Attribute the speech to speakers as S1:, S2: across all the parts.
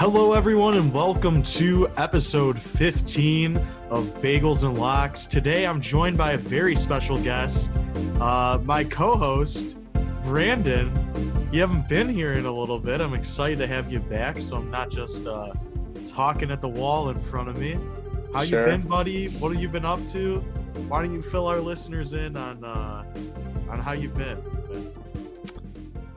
S1: Hello, everyone, and welcome to episode 15 of Bagels and Locks. Today, I'm joined by a very special guest, my co-host, Brandon. You haven't been here in a little bit. I'm excited to have you back, so I'm not just talking at the wall in front of me. How you been, buddy? What have you been up to? Why don't you fill our listeners in on how you've been?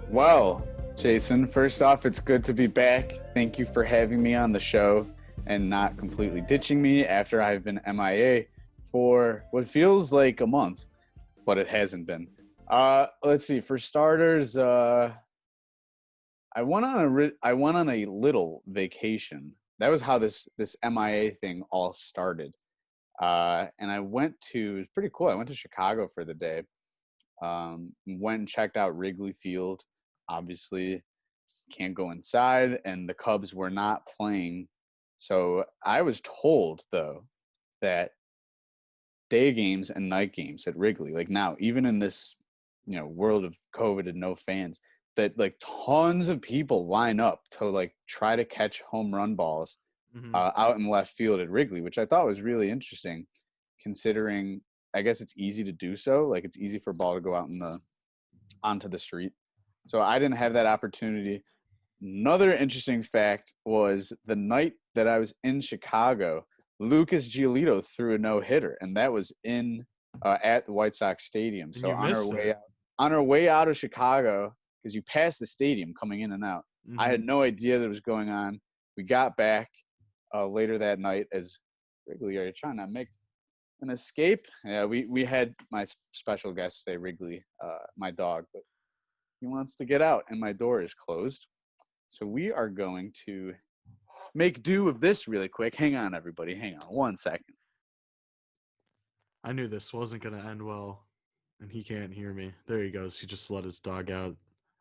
S2: Well, Jason, first off, it's good to be back. Thank you for having me on the show and not completely ditching me after I've been MIA for what feels like a month, but it hasn't been. Let's see. For starters, I went on a little vacation. That was how this MIA thing all started. And it was pretty cool. I went to Chicago for the day. Went and checked out Wrigley Field. Obviously, can't go inside, and the Cubs were not playing. So I was told, though, that day games and night games at Wrigley, like now, even in this, world of COVID and no fans, that like tons of people line up to like try to catch home run balls out in left field at Wrigley, which I thought was really interesting, considering I guess it's easy to do so. Like it's easy for a ball to go out onto the street. So I didn't have that opportunity. Another interesting fact was the night that I was in Chicago, Lucas Giolito threw a no-hitter, and that was at the White Sox Stadium. So on our way out of Chicago, because you pass the stadium coming in and out, I had no idea that was going on. We got back later that night as Wrigley, are you trying to make an escape? Yeah, we had my special guest today, Wrigley, my dog, but he wants to get out, and my door is closed. So we are going to make do with this really quick. Hang on, everybody. Hang on 1 second.
S1: I knew this wasn't going to end well, and he can't hear me. There he goes. He just let his dog out.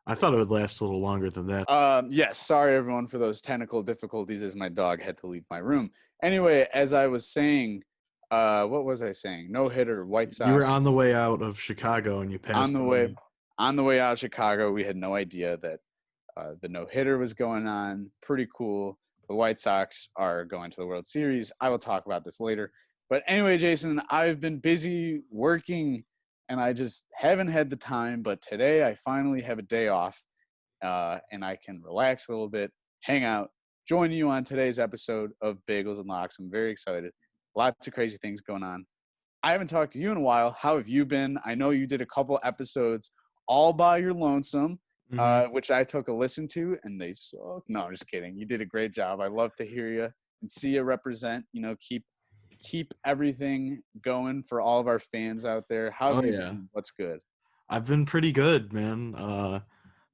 S1: I thought it would last a little longer than that.
S2: Yes, sorry, everyone, for those technical difficulties as my dog had to leave my room. Anyway, as I was saying, what was I saying? No-hitter, White Sox.
S1: You were on the way out of Chicago, and you passed
S2: On the way out of Chicago, we had no idea that the no-hitter was going on. Pretty cool. The White Sox are going to the World Series. I will talk about this later. But anyway, Jason, I've been busy working, and I just haven't had the time. But today I finally have a day off, and I can relax a little bit, hang out, join you on today's episode of Bagels and Locks. I'm very excited. Lots of crazy things going on. I haven't talked to you in a while. How have you been? I know you did a couple episodes all by your lonesome, which I took a listen to, and they suck. No, I'm just kidding. You did a great job. I love to hear you and see you represent. Keep everything going for all of our fans out there. How have you been? What's good?
S1: I've been pretty good, man.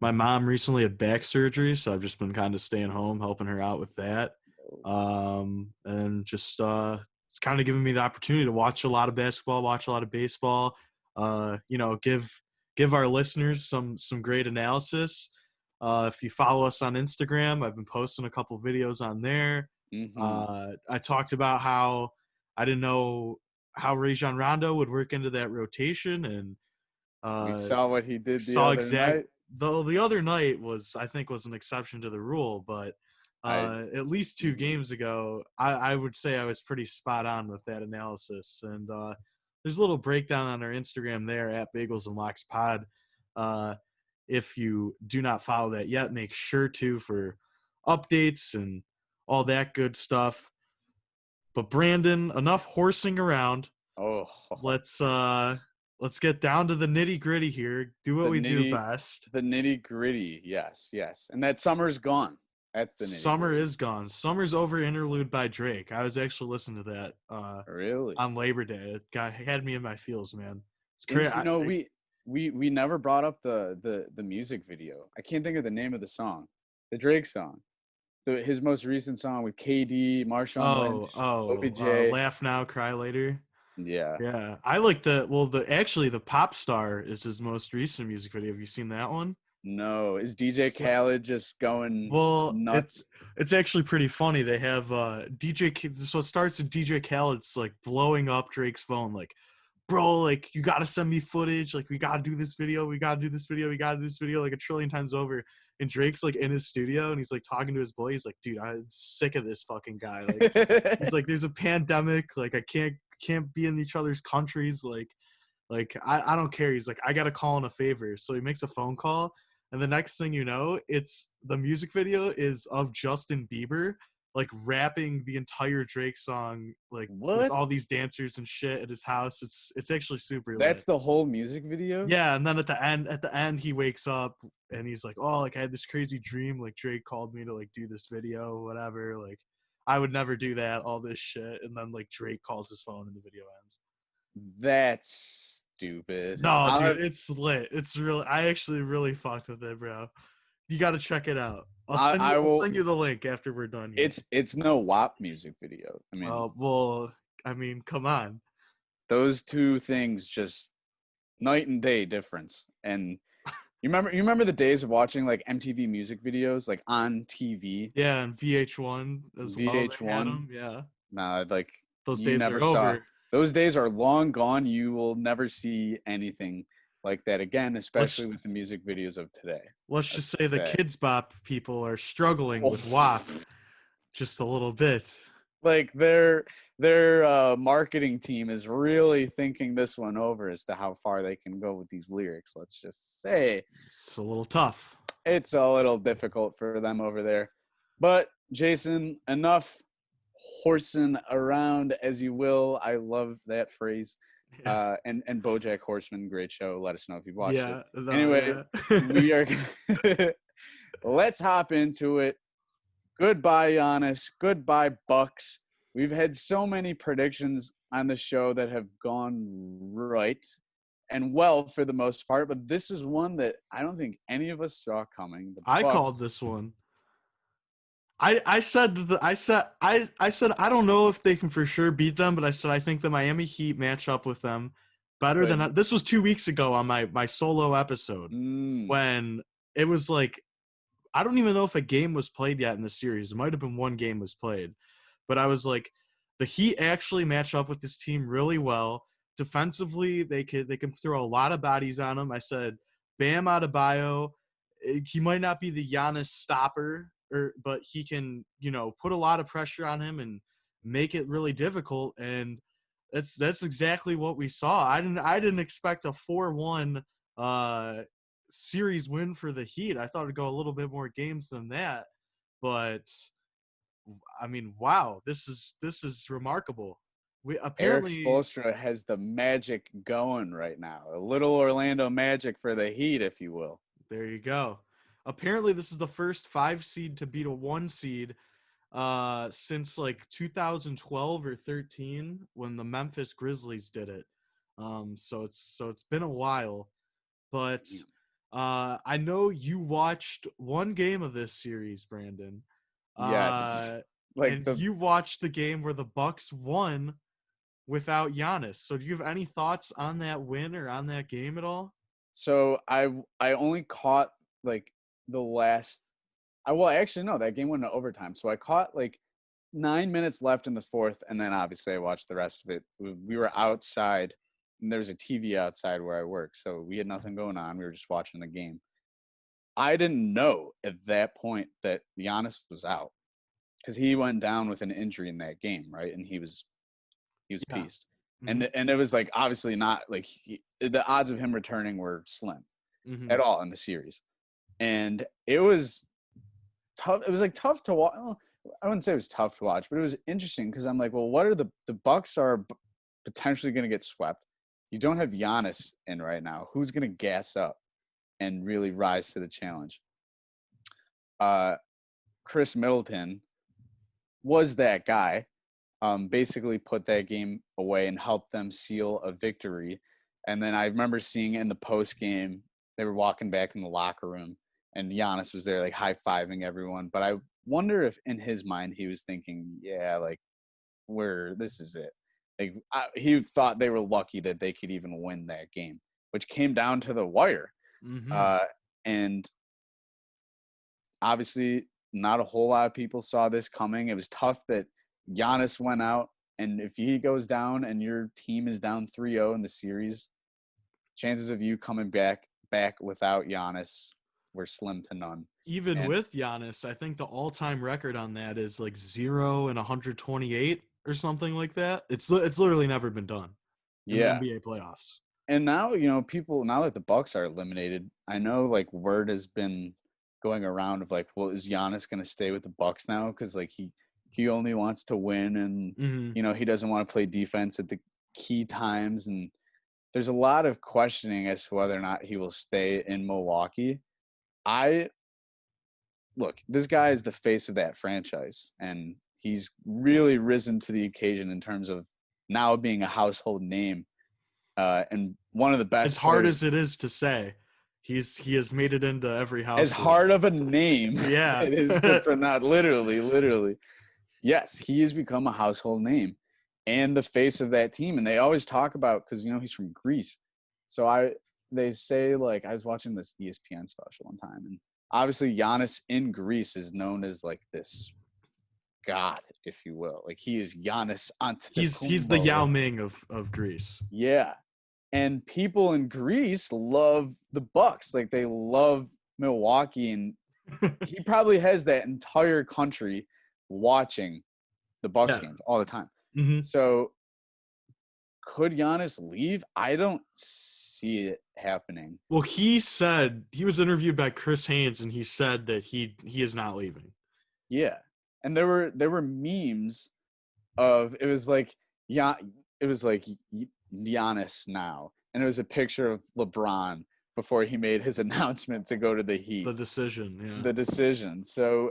S1: My mom recently had back surgery, so I've just been kind of staying home, helping her out with that. And just it's kind of given me the opportunity to watch a lot of basketball, watch a lot of baseball. Give our listeners some great analysis. If you follow us on Instagram, I've been posting a couple videos on there. I talked about how I didn't know how Rajon Rondo would work into that rotation, and
S2: we saw what he did the other night.
S1: Though the other night was an exception to the rule, but at least 2 games ago, I would say I was pretty spot on with that analysis. And there's a little breakdown on our Instagram there at Bagels and Locks Pod. If you do not follow that yet, make sure to for updates and all that good stuff. But Brandon, enough horsing around. Let's get down to the nitty gritty here. Do what we do best.
S2: The nitty gritty, yes. And that summer's gone. That's the nitty.
S1: Summer is gone. Summer's over. Interlude by Drake. I was actually listening to that.
S2: Really?
S1: On Labor Day. It had me in my feels, man. It's crazy.
S2: We never brought up the music video. I can't think of the name of the song. The Drake song. His most recent song with KD, Marshawn Lynch, OBJ.
S1: Laugh Now, Cry Later.
S2: Yeah.
S1: I like the Pop Star is his most recent music video. Have you seen that one?
S2: No. Is DJ Khaled just going nuts?
S1: It's actually pretty funny. They have so it starts with DJ Khaled's like blowing up Drake's phone, like, bro, like you gotta send me footage. Like we gotta do this video. We gotta do this video. We gotta do this video like a trillion times over. And Drake's like in his studio and he's like talking to his boy. He's like, dude, I'm sick of this fucking guy. Like he's like, there's a pandemic. Like I can't be in each other's countries. Like I don't care. He's like, I gotta call in a favor. So he makes a phone call, and the next thing you know, it's the music video is of Justin Bieber like rapping the entire Drake song, like with
S2: What?
S1: all these dancers and shit at his house. It's actually super lit.
S2: That's the whole music video?
S1: Yeah, and then at the end he wakes up and he's like, oh, like I had this crazy dream, like Drake called me to like do this video, whatever. Like I would never do that, all this shit. And then like Drake calls his phone and the video ends.
S2: That's stupid.
S1: No,
S2: I'll
S1: dude,
S2: have,
S1: it's lit. It's really, I actually really fucked with it, bro. You got to check it out. I'll send
S2: I
S1: you. I'll
S2: will.
S1: send you the link after we're done here.
S2: It's no WAP music video. I mean,
S1: Well, I mean, come on.
S2: those two things just night and day difference. And you remember the days of watching like MTV music videos like on TV,
S1: Yeah, and VH1 as well. They had
S2: VH1?
S1: them. Yeah,
S2: Nah, like
S1: those
S2: you
S1: days
S2: never
S1: are
S2: saw.
S1: over.
S2: Those days are long gone. You will never see anything like that again,
S1: Let's
S2: especially with the music videos of today.
S1: let's
S2: That's
S1: just say the
S2: sad.
S1: Kids Bop people are struggling
S2: Oh,
S1: with WAP just a little bit.
S2: like their marketing team is really thinking this one over as to how far they can go with these lyrics. Let's just say
S1: It's a little tough.
S2: it's a little difficult for them over there. But Jason, enough horsing around, as you will. I love that phrase.
S1: Yeah,
S2: And BoJack Horseman, great show. Let us know if you've watched it.
S1: yeah, no,
S2: Anyway,
S1: yeah.
S2: we are. Let's hop into it. Goodbye, Giannis. Goodbye, Bucks. We've had so many predictions on the show that have gone right and well for the most part, but this is one that I don't think any of us saw coming. The
S1: I
S2: Bucks.
S1: called this one. I said I said I don't know if they can for sure beat them, but I said I think the Miami Heat match up with them better
S2: But
S1: than this was 2 weeks ago on my solo episode when it was like I don't even know if a game was played yet in the series. It might have been one game was played, but I was like the Heat actually match up with this team really well. Defensively, they can throw a lot of bodies on them. I said Bam Adebayo, he might not be the Giannis stopper, but he can, put a lot of pressure on him and make it really difficult. And that's exactly what we saw. I didn't expect a 4-1 series win for the Heat. I thought it'd go a little bit more games than that, but I mean, wow, this is remarkable. We
S2: Eric
S1: apparently
S2: Spoelstra has the magic going right now. A little Orlando magic for the Heat, if you will.
S1: There you go. Apparently, this is the first 5 seed to beat a 1 seed since like 2012 or 13 when the Memphis Grizzlies did it. So it's been a while, but I know you watched one game of this series, Brandon.
S2: Yes.
S1: And you watched the game where the Bucks won without Giannis. So do you have any thoughts on that win or on that game at all?
S2: So I only caught like the last. Actually no, that game went into overtime. So I caught like 9 minutes left in the fourth, and then obviously I watched the rest of it. We were outside, and there was a TV outside where I work, so we had nothing going on. We were just watching the game. I didn't know at that point that Giannis was out because he went down with an injury in that game, right? And he was pieced.
S1: Mm-hmm.
S2: And it was like obviously not like the odds of him returning were slim at all in the series, and it was tough. It was like tough to watch. Well, I wouldn't say it was tough to watch, but it was interesting because I'm like, well, what are the Bucks are potentially going to get swept? You don't have Giannis in right now. Who's going to gas up and really rise to the challenge? Chris Middleton was that guy. Basically put that game away and helped them seal a victory. And then I remember seeing in the post game, they were walking back in the locker room and Giannis was there like high-fiving everyone. But I wonder if in his mind he was thinking, yeah, like this is it. Like he thought they were lucky that they could even win that game, which came down to the wire. And obviously not a whole lot of people saw this coming. It was tough that Giannis went out And if he goes down and your team is down 3-0 in the series, chances of you coming back without Giannis were slim to none.
S1: Even
S2: And
S1: with Giannis, I think the all-time record on that is like 0 and 128 or something like that. It's literally never been done in the
S2: yeah.
S1: NBA playoffs.
S2: And now, people, now that the Bucks are eliminated, I know like word has been going around of like, well, is Giannis going to stay with the Bucks now? Because like he only wants to win, and
S1: Mm-hmm.
S2: he doesn't want to play defense at the key times. And there's a lot of questioning as to whether or not he will stay in Milwaukee. I look, this guy is the face of that franchise, and he's really risen to the occasion in terms of now being a household name, and one of the
S1: As
S2: best
S1: hard
S2: players.
S1: as it is to say, he has made it into every
S2: As
S1: household.
S2: hard of a name
S1: Yeah.
S2: it is to pronounce, literally. Yes, he has become a household name and the face of that team. And they always talk about, because he's from Greece. So they say, like, I was watching this ESPN special one time, and obviously Giannis in Greece is known as like this god, if you will. Like, he is Giannis
S1: He's the Yao
S2: Antetokounmpo.
S1: Ming of Greece.
S2: Yeah. And people in Greece love the Bucks. Like, they love Milwaukee, and he probably has that entire country watching the Bucks
S1: Yeah.
S2: games all the time.
S1: Mm-hmm.
S2: So could Giannis leave? I don't see it happening.
S1: Well, he said he was interviewed by Chris Haynes, and he said that he is not leaving.
S2: Yeah. And there were memes of, it was like, yeah, it was like Giannis now, and it was a picture of LeBron before he made his announcement to go to the Heat.
S1: The decision, yeah.
S2: The decision. So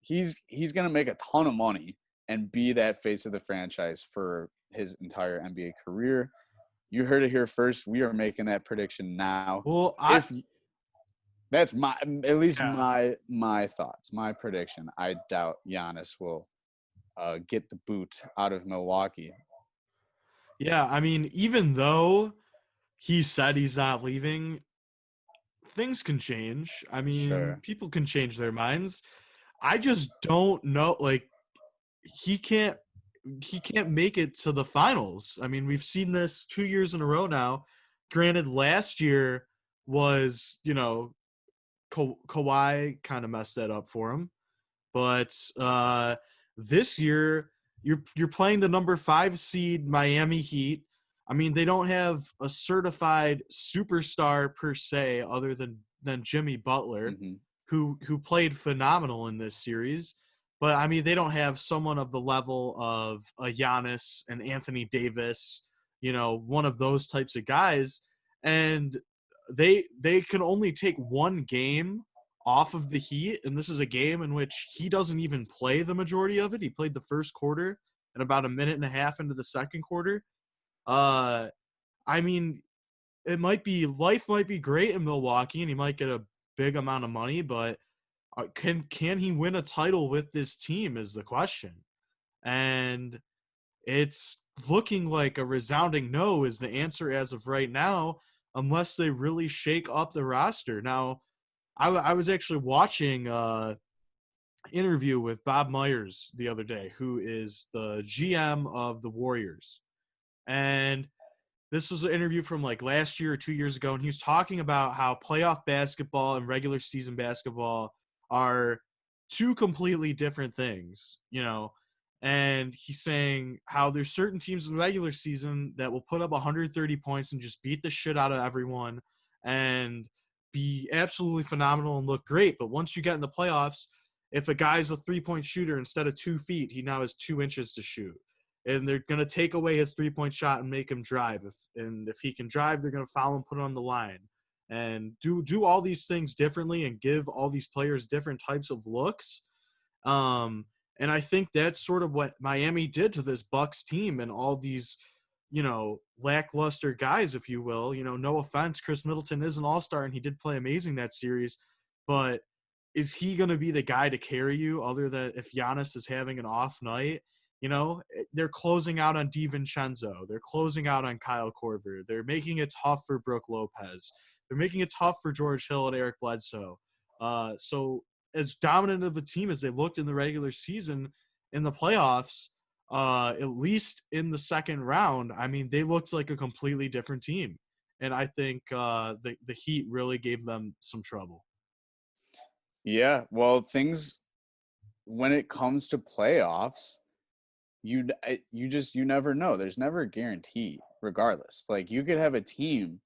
S2: he's going to make a ton of money and be that face of the franchise for his entire NBA career. You heard it here first. We are making that prediction now.
S1: Well,
S2: That's at least
S1: yeah.
S2: my thoughts, my prediction. I doubt Giannis will get the boot out of Milwaukee.
S1: Yeah, I mean, even though he said he's not leaving, things can change. I mean,
S2: Sure.
S1: people can change their minds. I just don't know. Like, he can't make it to the finals. I mean, we've seen this 2 years in a row now. Granted, last year was, Kawhi kind of messed that up for him. But this year, you're playing the number 5 seed Miami Heat. I mean, they don't have a certified superstar per se, other than Jimmy Butler,
S2: Mm-hmm.
S1: who played phenomenal in this series. But I mean, they don't have someone of the level of a Giannis and Anthony Davis, one of those types of guys, and they can only take one game off of the Heat, and this is a game in which he doesn't even play the majority of it. He played the first quarter and about a minute and a half into the second quarter. I mean, life might be great in Milwaukee, and he might get a big amount of money, but can he win a title with this team is the question. And it's looking like a resounding no is the answer as of right now, unless they really shake up the roster. Now, I was actually watching interview with Bob Myers the other day, who is the GM of the Warriors. And this was an interview from like last year or 2 years ago, and he was talking about how playoff basketball and regular season basketball are two completely different things, And he's saying how there's certain teams in the regular season that will put up 130 points and just beat the shit out of everyone and be absolutely phenomenal and look great. But once you get in the playoffs, if a guy's a 3-point shooter, instead of 2 feet, he now has 2 inches to shoot. And they're going to take away his 3-point shot and make him drive. If he can drive, they're going to foul him, put it on the line, and do all these things differently and give all these players different types of looks. And I think that's sort of what Miami did to this Bucks team and all these, lackluster guys, if you will. No offense, Chris Middleton is an all-star, and he did play amazing that series, but is he going to be the guy to carry you other than if Giannis is having an off night? They're closing out on DiVincenzo. They're closing out on Kyle Korver. They're making it tough for Brooke Lopez. They're making it tough for George Hill and Eric Bledsoe. So as dominant of a team as they looked in the regular season, in the playoffs, at least in the second round, I mean, they looked like a completely different team. And I think the Heat really gave them some trouble.
S2: Yeah, well, things when it comes to playoffs, you never know. There's never a guarantee, regardless. Like you could have a team,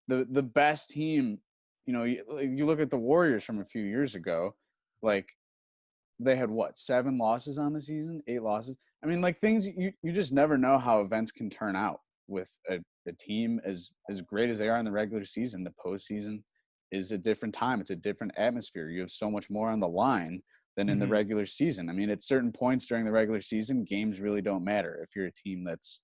S2: the best team. You look at the Warriors from a few years ago, like they had what 7 losses on the season, 8 losses. I mean, like things you just never know how events can turn out with a team as great as they are in the regular season. The postseason is a different time. It's a different atmosphere. You have so much more on the line than in the
S1: Mm-hmm.
S2: regular season. I mean, at certain points during the regular season, games really don't matter if you're a team that's,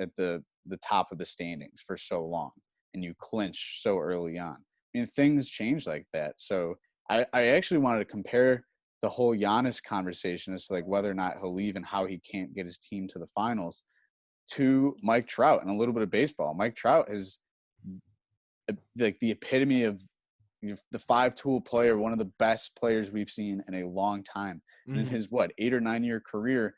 S2: at the top of the standings for so long and you clinch so early on. I mean, things change like that. So I actually wanted to compare the whole Giannis conversation as to like whether or not he'll leave and how he can't get his team to the finals to Mike Trout and a little bit of baseball. Mike Trout is like the epitome of the 5-tool player, one of the best players we've seen in a long time. And in
S1: Mm-hmm.
S2: his 8 or 9 year career,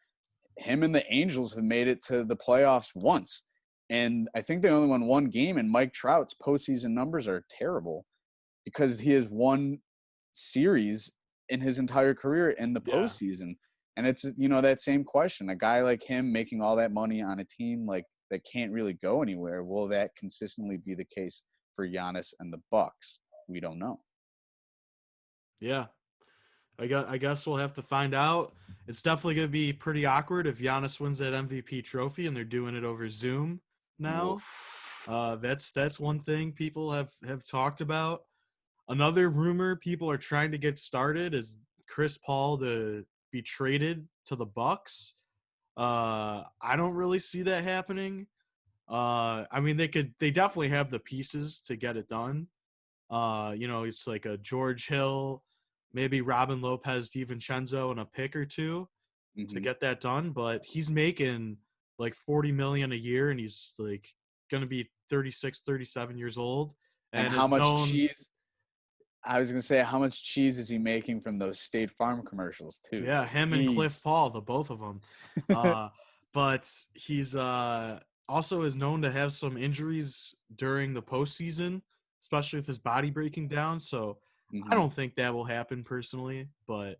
S2: him and the Angels have made it to the playoffs once. And I think they only won one game, and Mike Trout's postseason numbers are terrible because he has won series in his entire career in the
S1: Yeah.
S2: postseason. And it's that same question. A guy like him making all that money on a team like that can't really go anywhere. Will that consistently be the case for Giannis and the Bucks? We don't know.
S1: Yeah. I guess we'll have to find out. It's definitely going to be pretty awkward if Giannis wins that MVP trophy and they're doing it over Zoom now.
S2: Oof.
S1: That's one thing people have talked about. Another rumor people are trying to get started is Chris Paul to be traded to the Bucks. I don't really see that happening. I mean, they definitely have the pieces to get it done. It's like a George Hill, maybe Robin Lopez, DiVincenzo, and a pick or two to
S2: Mm-hmm.
S1: get that done. But he's making like 40 million a year, and he's like going to be 36, 37 years old,
S2: And
S1: and
S2: how
S1: is
S2: much
S1: known.
S2: cheese? I was gonna say, how much cheese is he making from those State Farm commercials too?
S1: Yeah,
S2: Like,
S1: him and Cliff
S2: jeez.
S1: Paul, the both of them. Uh, but he's also is known to have some injuries during the postseason, especially with his body breaking down. So I
S2: Mm-hmm.
S1: don't think that will happen personally, but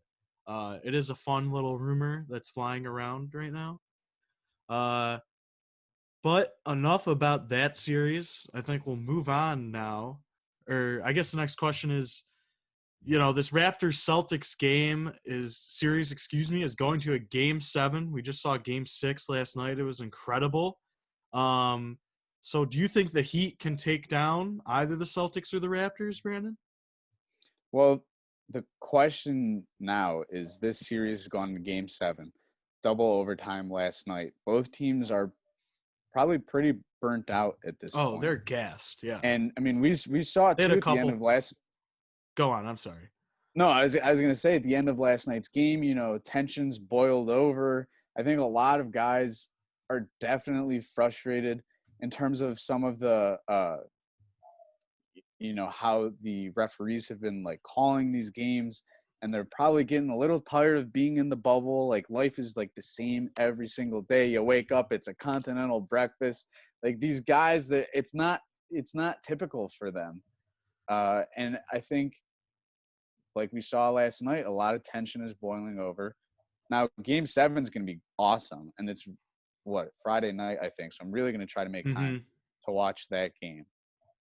S1: it is a fun little rumor that's flying around right now. Uh, but enough about that series. I think we'll move on now. Or I guess the next question is, this Raptors Celtics series, is going to a game 7. We just saw game 6 last night. It was incredible. Um, so do you think the Heat can take down either the Celtics or the Raptors, Brandon?
S2: Well, the question now is this series has gone to game 7, double overtime last night. Both teams are probably pretty burnt out at this
S1: Oh,
S2: point.
S1: they're gassed. Yeah.
S2: And I mean, we saw it
S1: They had a
S2: too at the end
S1: couple.
S2: of last.
S1: Go on. I'm sorry.
S2: No, I was gonna say at the end of last night's game, tensions boiled over. I think a lot of guys are definitely frustrated in terms of some of the how the referees have been like calling these games, and they're probably getting a little tired of being in the bubble. Like life is like the same every single day. You wake up, it's a continental breakfast. Like these guys, that it's not typical for them. And I think, like we saw last night, a lot of tension is boiling over. Now game 7 is going to be awesome, and it's Friday night, I think. So I'm really going to try to make time
S1: Mm-hmm.
S2: to watch that game.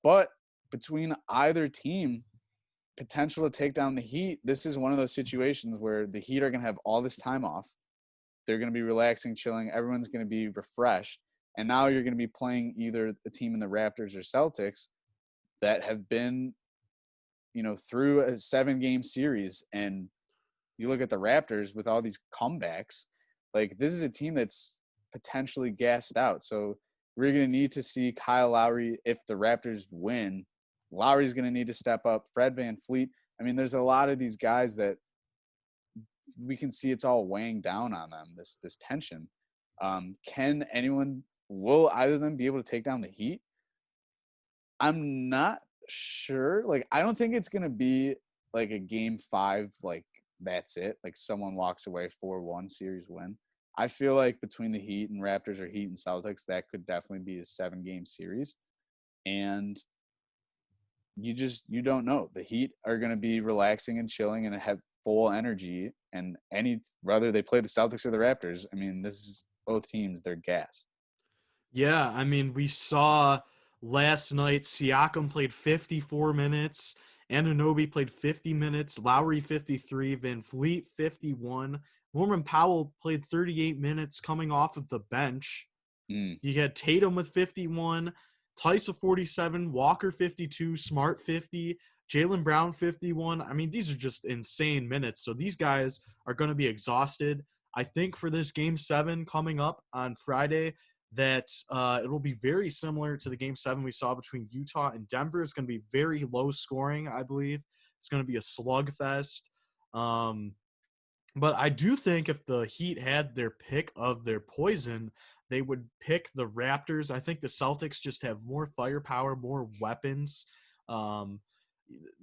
S2: But between either team, potential to take down the Heat, this is one of those situations where the Heat are going to have all this time off. They're going to be relaxing, chilling. Everyone's going to be refreshed. And now you're going to be playing either a team in the Raptors or Celtics that have been, through a 7-game series. And you look at the Raptors with all these comebacks, like this is a team that's potentially gassed out. So we're going to need to see Kyle Lowry. If the Raptors win, Lowry's going to need to step up. Fred VanVleet. I mean, there's a lot of these guys that we can see it's all weighing down on them, this tension. Will either of them be able to take down the Heat? I'm not sure. Like, I don't think it's going to be like a game 5, like that's it. Like someone walks away 4-1 series win. I feel like between the Heat and Raptors or Heat and Celtics, that could definitely be a 7-game series. And you don't know. The Heat are going to be relaxing and chilling and have full energy. And whether they play the Celtics or the Raptors, I mean, this is both teams. They're gassed.
S1: Yeah, I mean, we saw last night Siakam played 54 minutes, Anunoby played 50 minutes, Lowry 53, Van Vliet 51, Norman Powell played 38 minutes coming off of the bench.
S2: Mm.
S1: You had Tatum with 51, Tice with 47, Walker 52, Smart 50, Jaylen Brown 51. I mean, these are just insane minutes. So these guys are going to be exhausted. I think for this game 7 coming up on Friday, that it will be very similar to the game 7 we saw between Utah and Denver. It's going to be very low scoring, I believe. It's going to be a slugfest. But I do think if the Heat had their pick of their poison, they would pick the Raptors. I think the Celtics just have more firepower, more weapons. Um,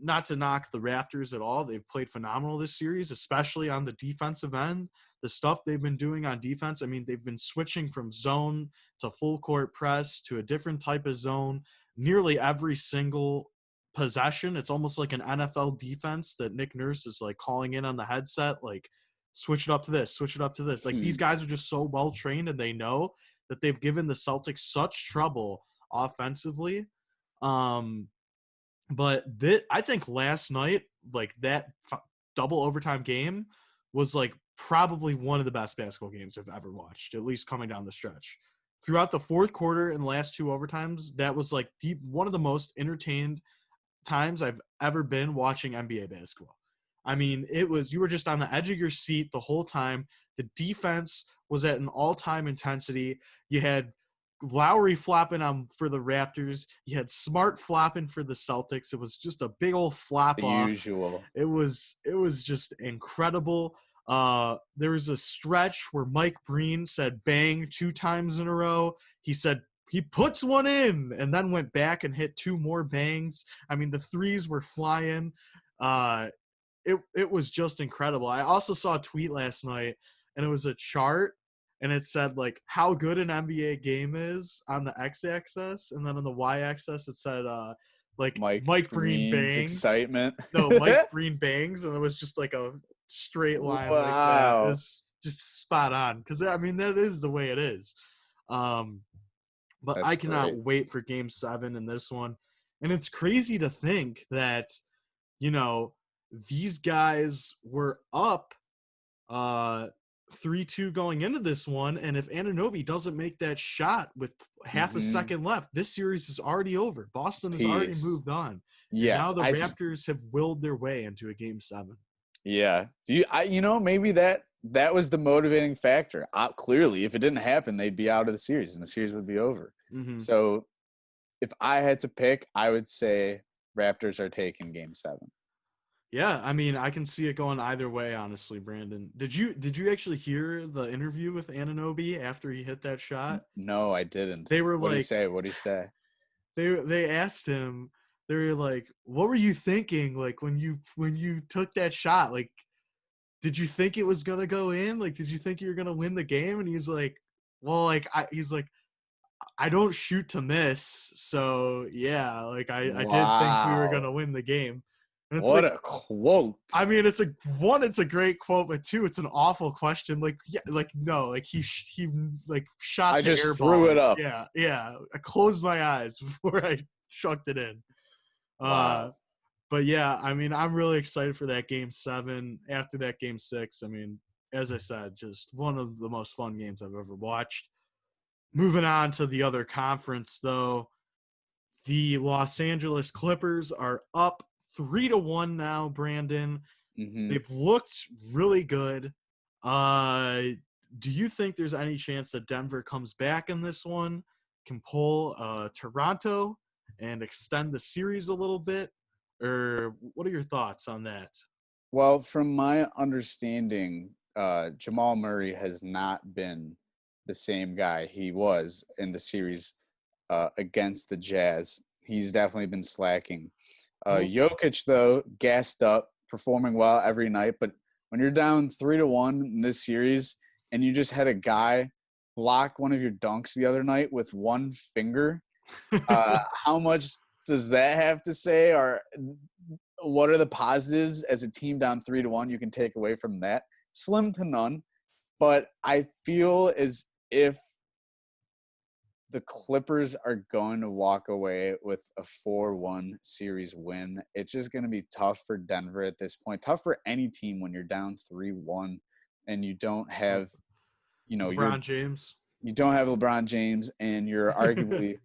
S1: Not to knock the Raptors at all. They've played phenomenal this series, especially on the defensive end. The stuff they've been doing on defense, I mean, they've been switching from zone to full court press to a different type of zone nearly every single possession. It's almost like an NFL defense that Nick Nurse is like calling in on the headset, like switch it up to this, switch it up to this. Like these guys are just so well trained and they know that they've given the Celtics such trouble offensively. But I think last night, like that double overtime game was like probably one of the best basketball games I've ever watched, at least coming down the stretch. Throughout the fourth quarter and the last 2 overtimes, that was like one of the most entertained times I've ever been watching NBA basketball. I mean, you were just on the edge of your seat the whole time. The defense was at an all-time intensity. You had Lowry flopping on for the Raptors. You had Smart flopping for the Celtics. It was just a big old flop
S2: The
S1: off.
S2: usual.
S1: It was just incredible. There was a stretch where Mike Breen said bang 2 times in a row. He said he puts one in and then went back and hit 2 more bangs. I mean, the threes were flying. It was just incredible. I also saw a tweet last night, and it was a chart, and it said like how good an NBA game is on the x-axis, and then on the y-axis it said like Mike Breen
S2: Breen's
S1: bangs.
S2: excitement.
S1: No, Mike Breen bangs, and it was just like a straight line like that.
S2: Wow.
S1: It's just spot on because I mean that is the way it is. But
S2: That's
S1: I cannot
S2: great.
S1: wait for Game 7 in this one, and it's crazy to think that these guys were up 3-2 going into this one, and if Anunoby doesn't make that shot with half a second left, this series is already over. Boston has already moved on, and now
S2: Yes,
S1: the Raptors have willed their way into a Game 7.
S2: Yeah. Maybe that was the motivating factor. Clearly, if it didn't happen, they'd be out of the series, and the series would be over.
S1: Mm-hmm.
S2: So, if I had to pick, I would say Raptors are taking Game 7.
S1: Yeah, I mean, I can see it going either way, honestly, Brandon. Did you actually hear the interview with Anunoby after he hit that shot?
S2: No, I didn't.
S1: They were
S2: What did he
S1: like,
S2: say? What did he say?
S1: they asked him, they were like, what were you thinking like when you took that shot? Like, did you think it was gonna go in? Like, did you think you were gonna win the game? And he's like, well, like he's like, I don't shoot to miss, so yeah, like I did think we were
S2: Wow.
S1: gonna win the game. And it's
S2: What
S1: like,
S2: a quote.
S1: I mean, it's a great quote, but 2, it's an awful question. Like, yeah, like no, like he like shot
S2: I
S1: to
S2: just
S1: airball
S2: threw it up.
S1: Yeah. I closed my eyes before I chucked it in.
S2: Wow.
S1: But yeah, I mean, I'm really excited for that Game 7. After that Game 6, I mean, as I said, just one of the most fun games I've ever watched. Moving on to the other conference, though, the Los Angeles Clippers are up 3-1 now, Brandon.
S2: Mm-hmm.
S1: They've looked really good. Do you think there's any chance that Denver comes back in this one, can pull Toronto and extend the series a little bit? Or what are your thoughts on that?
S2: Well, from my understanding, Jamal Murray has not been the same guy he was in the series against the Jazz. He's definitely been slacking. Jokic, though, gassed up, performing well every night. But when you're down 3-1 in this series, and you just had a guy block one of your dunks the other night with one finger, how much does that have to say? Or what are the positives as a team down 3-1 you can take away from that? Slim to none. But I feel as if the Clippers are going to walk away with a 4-1 series win. It's just going to be tough for Denver at this point. Tough for any team when you're down 3-1 and you don't have,
S1: LeBron James.
S2: You don't have LeBron James, and you're arguably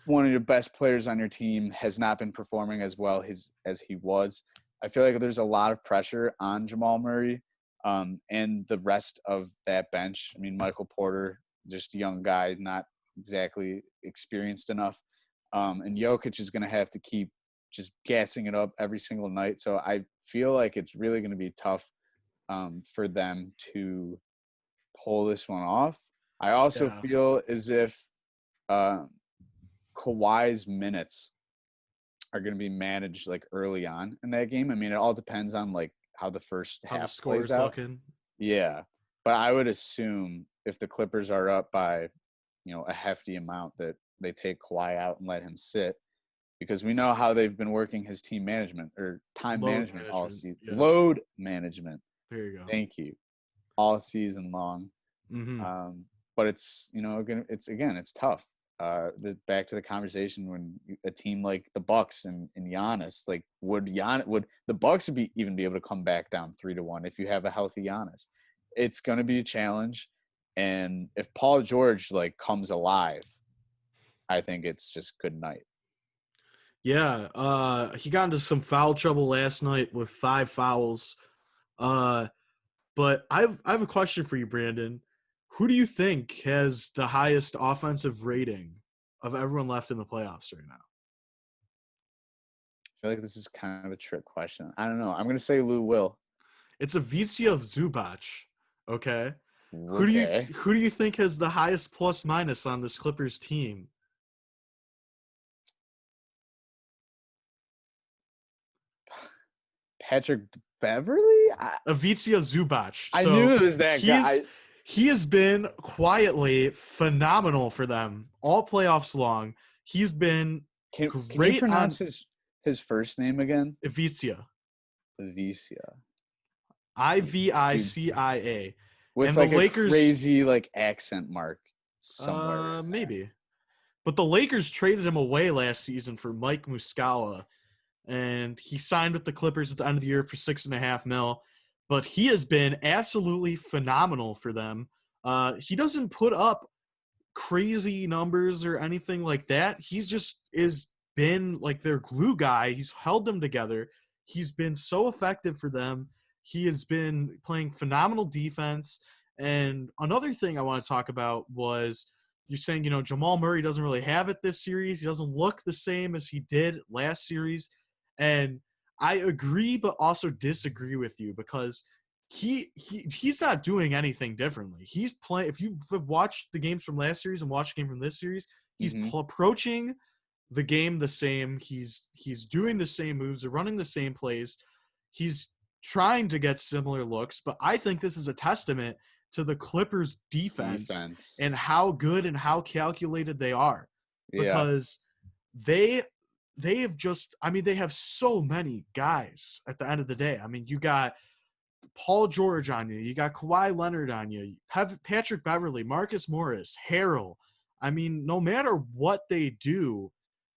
S2: one of your best players on your team has not been performing as well as he was. I feel like there's a lot of pressure on Jamal Murray and the rest of that bench. I mean, Michael Porter, just a young guy, not exactly experienced enough. And Jokic is going to have to keep just gassing it up every single night. So I feel like it's really going to be tough for them to pull this one off. I also feel as if Kawhi's minutes are going to be managed like early on in that game. I mean, it all depends on like how the first half plays out.
S1: Looking.
S2: Yeah, but I would assume if the Clippers are up by, a hefty amount, that they take Kawhi out and let him sit, because we know how they've been working his team management or time management all season. Yeah. Load management.
S1: There you go.
S2: Thank you. All season long.
S1: Mm-hmm.
S2: But it's it's tough. Back to the conversation when a team like the Bucks and Giannis, like would the Bucks even be able to come back down 3-1 if you have a healthy Giannis? It's going to be a challenge, and if Paul George like comes alive, I think it's just good night.
S1: Yeah, he got into some foul trouble last night with 5 fouls. But I have a question for you, Brandon. Who do you think has the highest offensive rating of everyone left in the playoffs right now?
S2: I feel like this is kind of a trick question. I don't know. I'm going to say Lou Will.
S1: It's Ivica Zubac. Okay. Who do you think has the highest plus minus on this Clippers team?
S2: Patrick Beverly?
S1: Ivica Zubac.
S2: I knew it was that guy.
S1: He has been quietly phenomenal for them all playoffs long. He's been great.
S2: Can you pronounce his first name again?
S1: Ivica.
S2: Ivica.
S1: Ivicia.
S2: With
S1: and
S2: like
S1: the Lakers,
S2: a crazy like accent mark somewhere.
S1: Maybe. But the Lakers traded him away last season for Mike Muscala, and he signed with the Clippers at the end of the year for $6.5 million. But he has been absolutely phenomenal for them. He doesn't put up crazy numbers or anything like that. He's just been like their glue guy. He's held them together. He's been so effective for them. He has been playing phenomenal defense. And another thing I want to talk about was you're saying, Jamal Murray doesn't really have it this series. He doesn't look the same as he did last series. And I agree, but also disagree with you, because he's not doing anything differently. He's playing. If you've watched the games from last series and watched the game from this series, he's approaching the game the same. He's doing the same moves, running the same plays. He's trying to get similar looks, but I think this is a testament to the Clippers' defense. And how good and how calculated they are, because they have just, they have so many guys at the end of the day. You got Paul George on you. You got Kawhi Leonard on you. Patrick Beverly, Marcus Morris, Harrell. No matter what they do,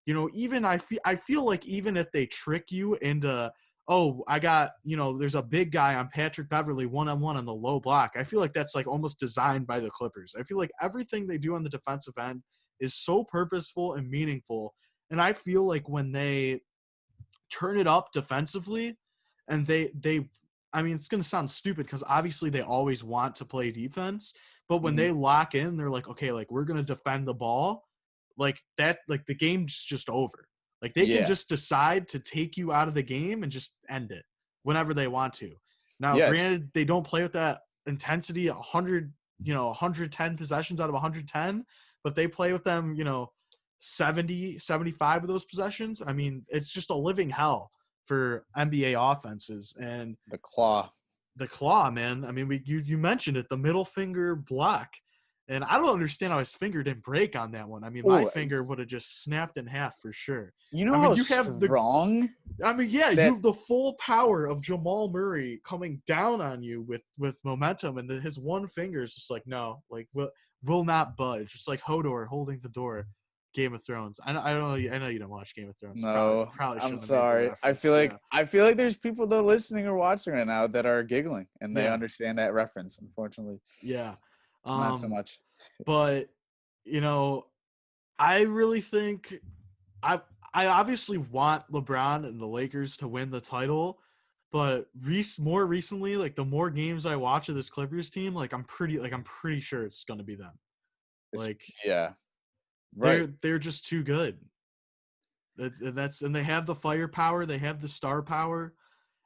S1: even I feel like even if they trick you into, I got, there's a big guy on Patrick Beverly one-on-one on the low block, I feel like that's like almost designed by the Clippers. I feel like everything they do on the defensive end is so purposeful and meaningful. And I feel like when they turn it up defensively and they it's going to sound stupid because obviously they always want to play defense, but when they lock in, they're like, okay, like we're going to defend the ball like that, like the game's just over. Like they can just decide to take you out of the game and just end it whenever they want to. Now, granted, they don't play with that intensity 110 possessions out of 110, but they play with them, 70, 75 of those possessions. It's just a living hell for NBA offenses. And
S2: the claw.
S1: the claw, man. I mean, you mentioned it, the middle finger block. And I don't understand how his finger didn't break on that one. I mean, my
S2: Oh,
S1: finger would have just snapped in half for sure.
S2: you know
S1: I mean,
S2: how
S1: you have the
S2: strong
S1: I mean, yeah, you
S2: that
S1: have the full power of Jamal Murray coming down on you with momentum, and his one finger is just like, no, like will not budge. It's like Hodor holding the door. Game of Thrones. I don't know. I know you don't watch Game of Thrones.
S2: No,
S1: Probably
S2: I'm
S1: shouldn't have made the
S2: sorry.
S1: reference. Yeah,
S2: I feel like there's people that are listening or watching right now that are giggling and they
S1: yeah,
S2: understand that reference. Unfortunately,
S1: yeah.
S2: not so much.
S1: But you know, I really think I I obviously want LeBron and the Lakers to win the title, but more recently, like the more games I watch of this Clippers team, I'm pretty sure it's gonna be them.
S2: It's,
S1: Like
S2: yeah, right.
S1: they're just too good. And they have the firepower, they have the star power,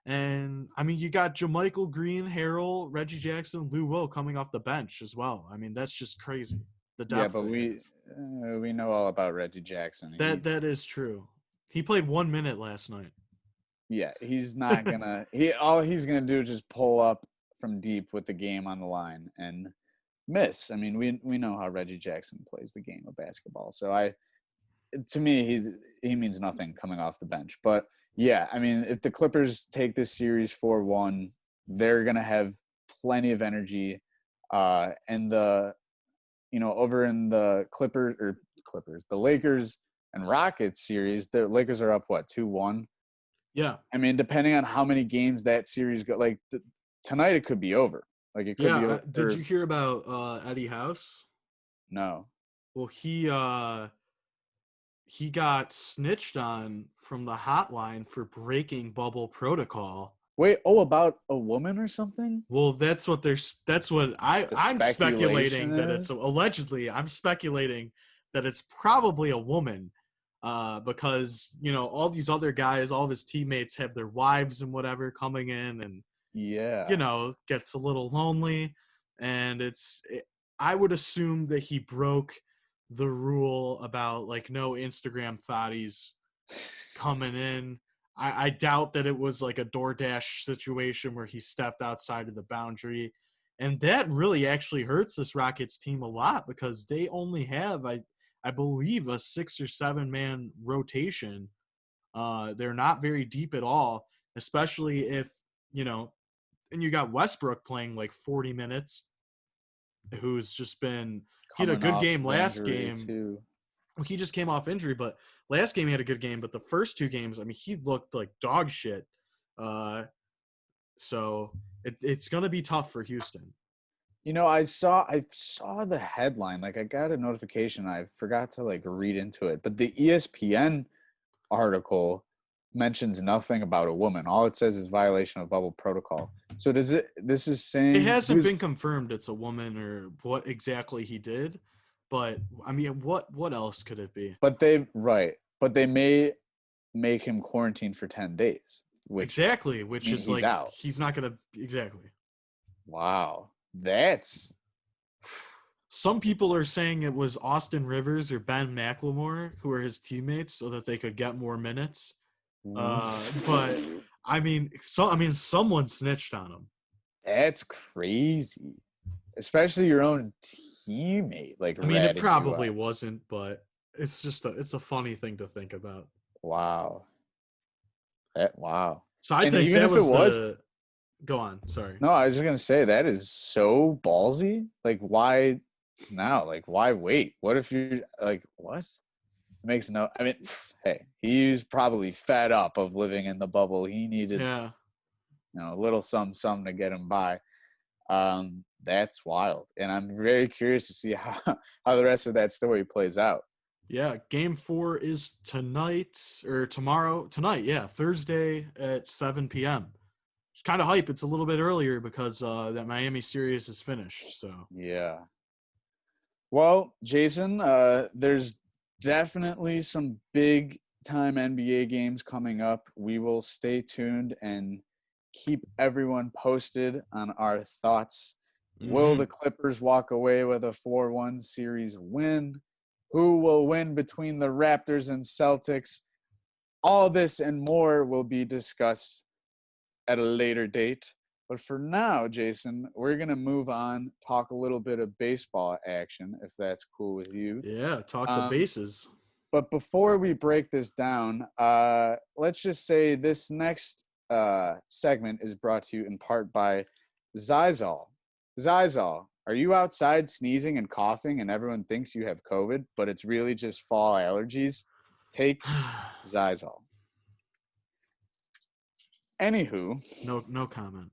S1: and I mean you got JaMychal Green, Harrell, Reggie Jackson, Lou Will coming off the bench as well. I mean that's just crazy. The
S2: Yeah,
S1: depth
S2: but
S1: they have.
S2: we know all about Reggie Jackson.
S1: That is true. He played 1 minute last night.
S2: He's not gonna. All he's gonna do is just pull up from deep with the game on the line and miss. I mean, we know how Reggie Jackson plays the game of basketball. So to me, he means nothing coming off the bench. But yeah, I mean, if the Clippers take this series 4-1, they're gonna have plenty of energy. And over in the Clippers, the Lakers and Rockets series, the Lakers are up 2-1.
S1: Yeah.
S2: I mean, depending on how many games that series go, tonight it could be over. Like it could be
S1: Yeah. Did
S2: over.
S1: you hear about Eddie House?
S2: No.
S1: Well, he got snitched on from the hotline for breaking bubble protocol.
S2: Wait, about a woman or something?
S1: Well, that's what
S2: The
S1: I'm
S2: speculation
S1: speculating that it's
S2: is?
S1: allegedly. I'm speculating that it's probably a woman, because all these other guys, all of his teammates have their wives and whatever coming in, and
S2: Yeah.
S1: gets a little lonely, and I would assume that he broke the rule about no Instagram thotties coming in. I doubt that it was like a DoorDash situation where he stepped outside of the boundary. And that really actually hurts this Rockets team a lot because they only have, I believe, a 6 or 7 man rotation. They're not very deep at all, especially if, and you got Westbrook playing 40 minutes, who's just he had a
S2: Coming
S1: good
S2: off
S1: game
S2: of
S1: last
S2: injury,
S1: game.
S2: too.
S1: Well, he just came off injury, but last game he had a good game. But the first 2 games, I mean, he looked like dog shit. So it's going to be tough for Houston.
S2: I saw the headline. I got a notification. I forgot to read into it. But the ESPN article mentions nothing about a woman. All it says is violation of bubble protocol. So this is saying
S1: It hasn't been confirmed it's a woman or what exactly he did, but I mean, what else could it be?
S2: But they may make him quarantine for 10 days, which
S1: Exactly, which
S2: means
S1: is
S2: he's out.
S1: he's not going to exactly.
S2: Wow. That's
S1: Some people are saying it was Austin Rivers or Ben McLemore who were his teammates so that they could get more minutes. But I mean, someone snitched on him.
S2: That's crazy. Especially your own teammate,
S1: I mean, it
S2: ratting you
S1: probably
S2: out.
S1: wasn't, but it's just it's a funny thing to think about.
S2: Wow. Wow.
S1: So I
S2: And
S1: think
S2: even
S1: that
S2: if it
S1: was
S2: was,
S1: the. Go on. Sorry.
S2: no, I was just gonna say that is so ballsy. Why now? Why wait? What if you're what? It makes no. I mean, hey, he's probably fed up of living in the bubble. He needed,
S1: Yeah.
S2: a little something to get him by. That's wild, and I'm very curious to see how the rest of that story plays out.
S1: Yeah. Game 4 is tonight or tomorrow. Tonight. Yeah. Thursday at 7 p.m. It's kind of hype. It's a little bit earlier because that Miami series is finished. So.
S2: Yeah. Well, Jason, there's definitely some big time NBA games coming up. We will stay tuned and keep everyone posted on our thoughts. Will the Clippers walk away with a 4-1 series win? Who will win between the Raptors and Celtics? All this and more will be discussed at a later date. But for now, Jason, we're going to move on, talk a little bit of baseball action, if that's cool with you.
S1: Yeah, talk the
S2: Um,
S1: bases.
S2: but before we break this down, let's just say this next segment is brought to you in part by Zysol. Zysol, are you outside sneezing and coughing and everyone thinks you have COVID, but it's really just fall allergies? Take Zysol. Anywho,
S1: No comment.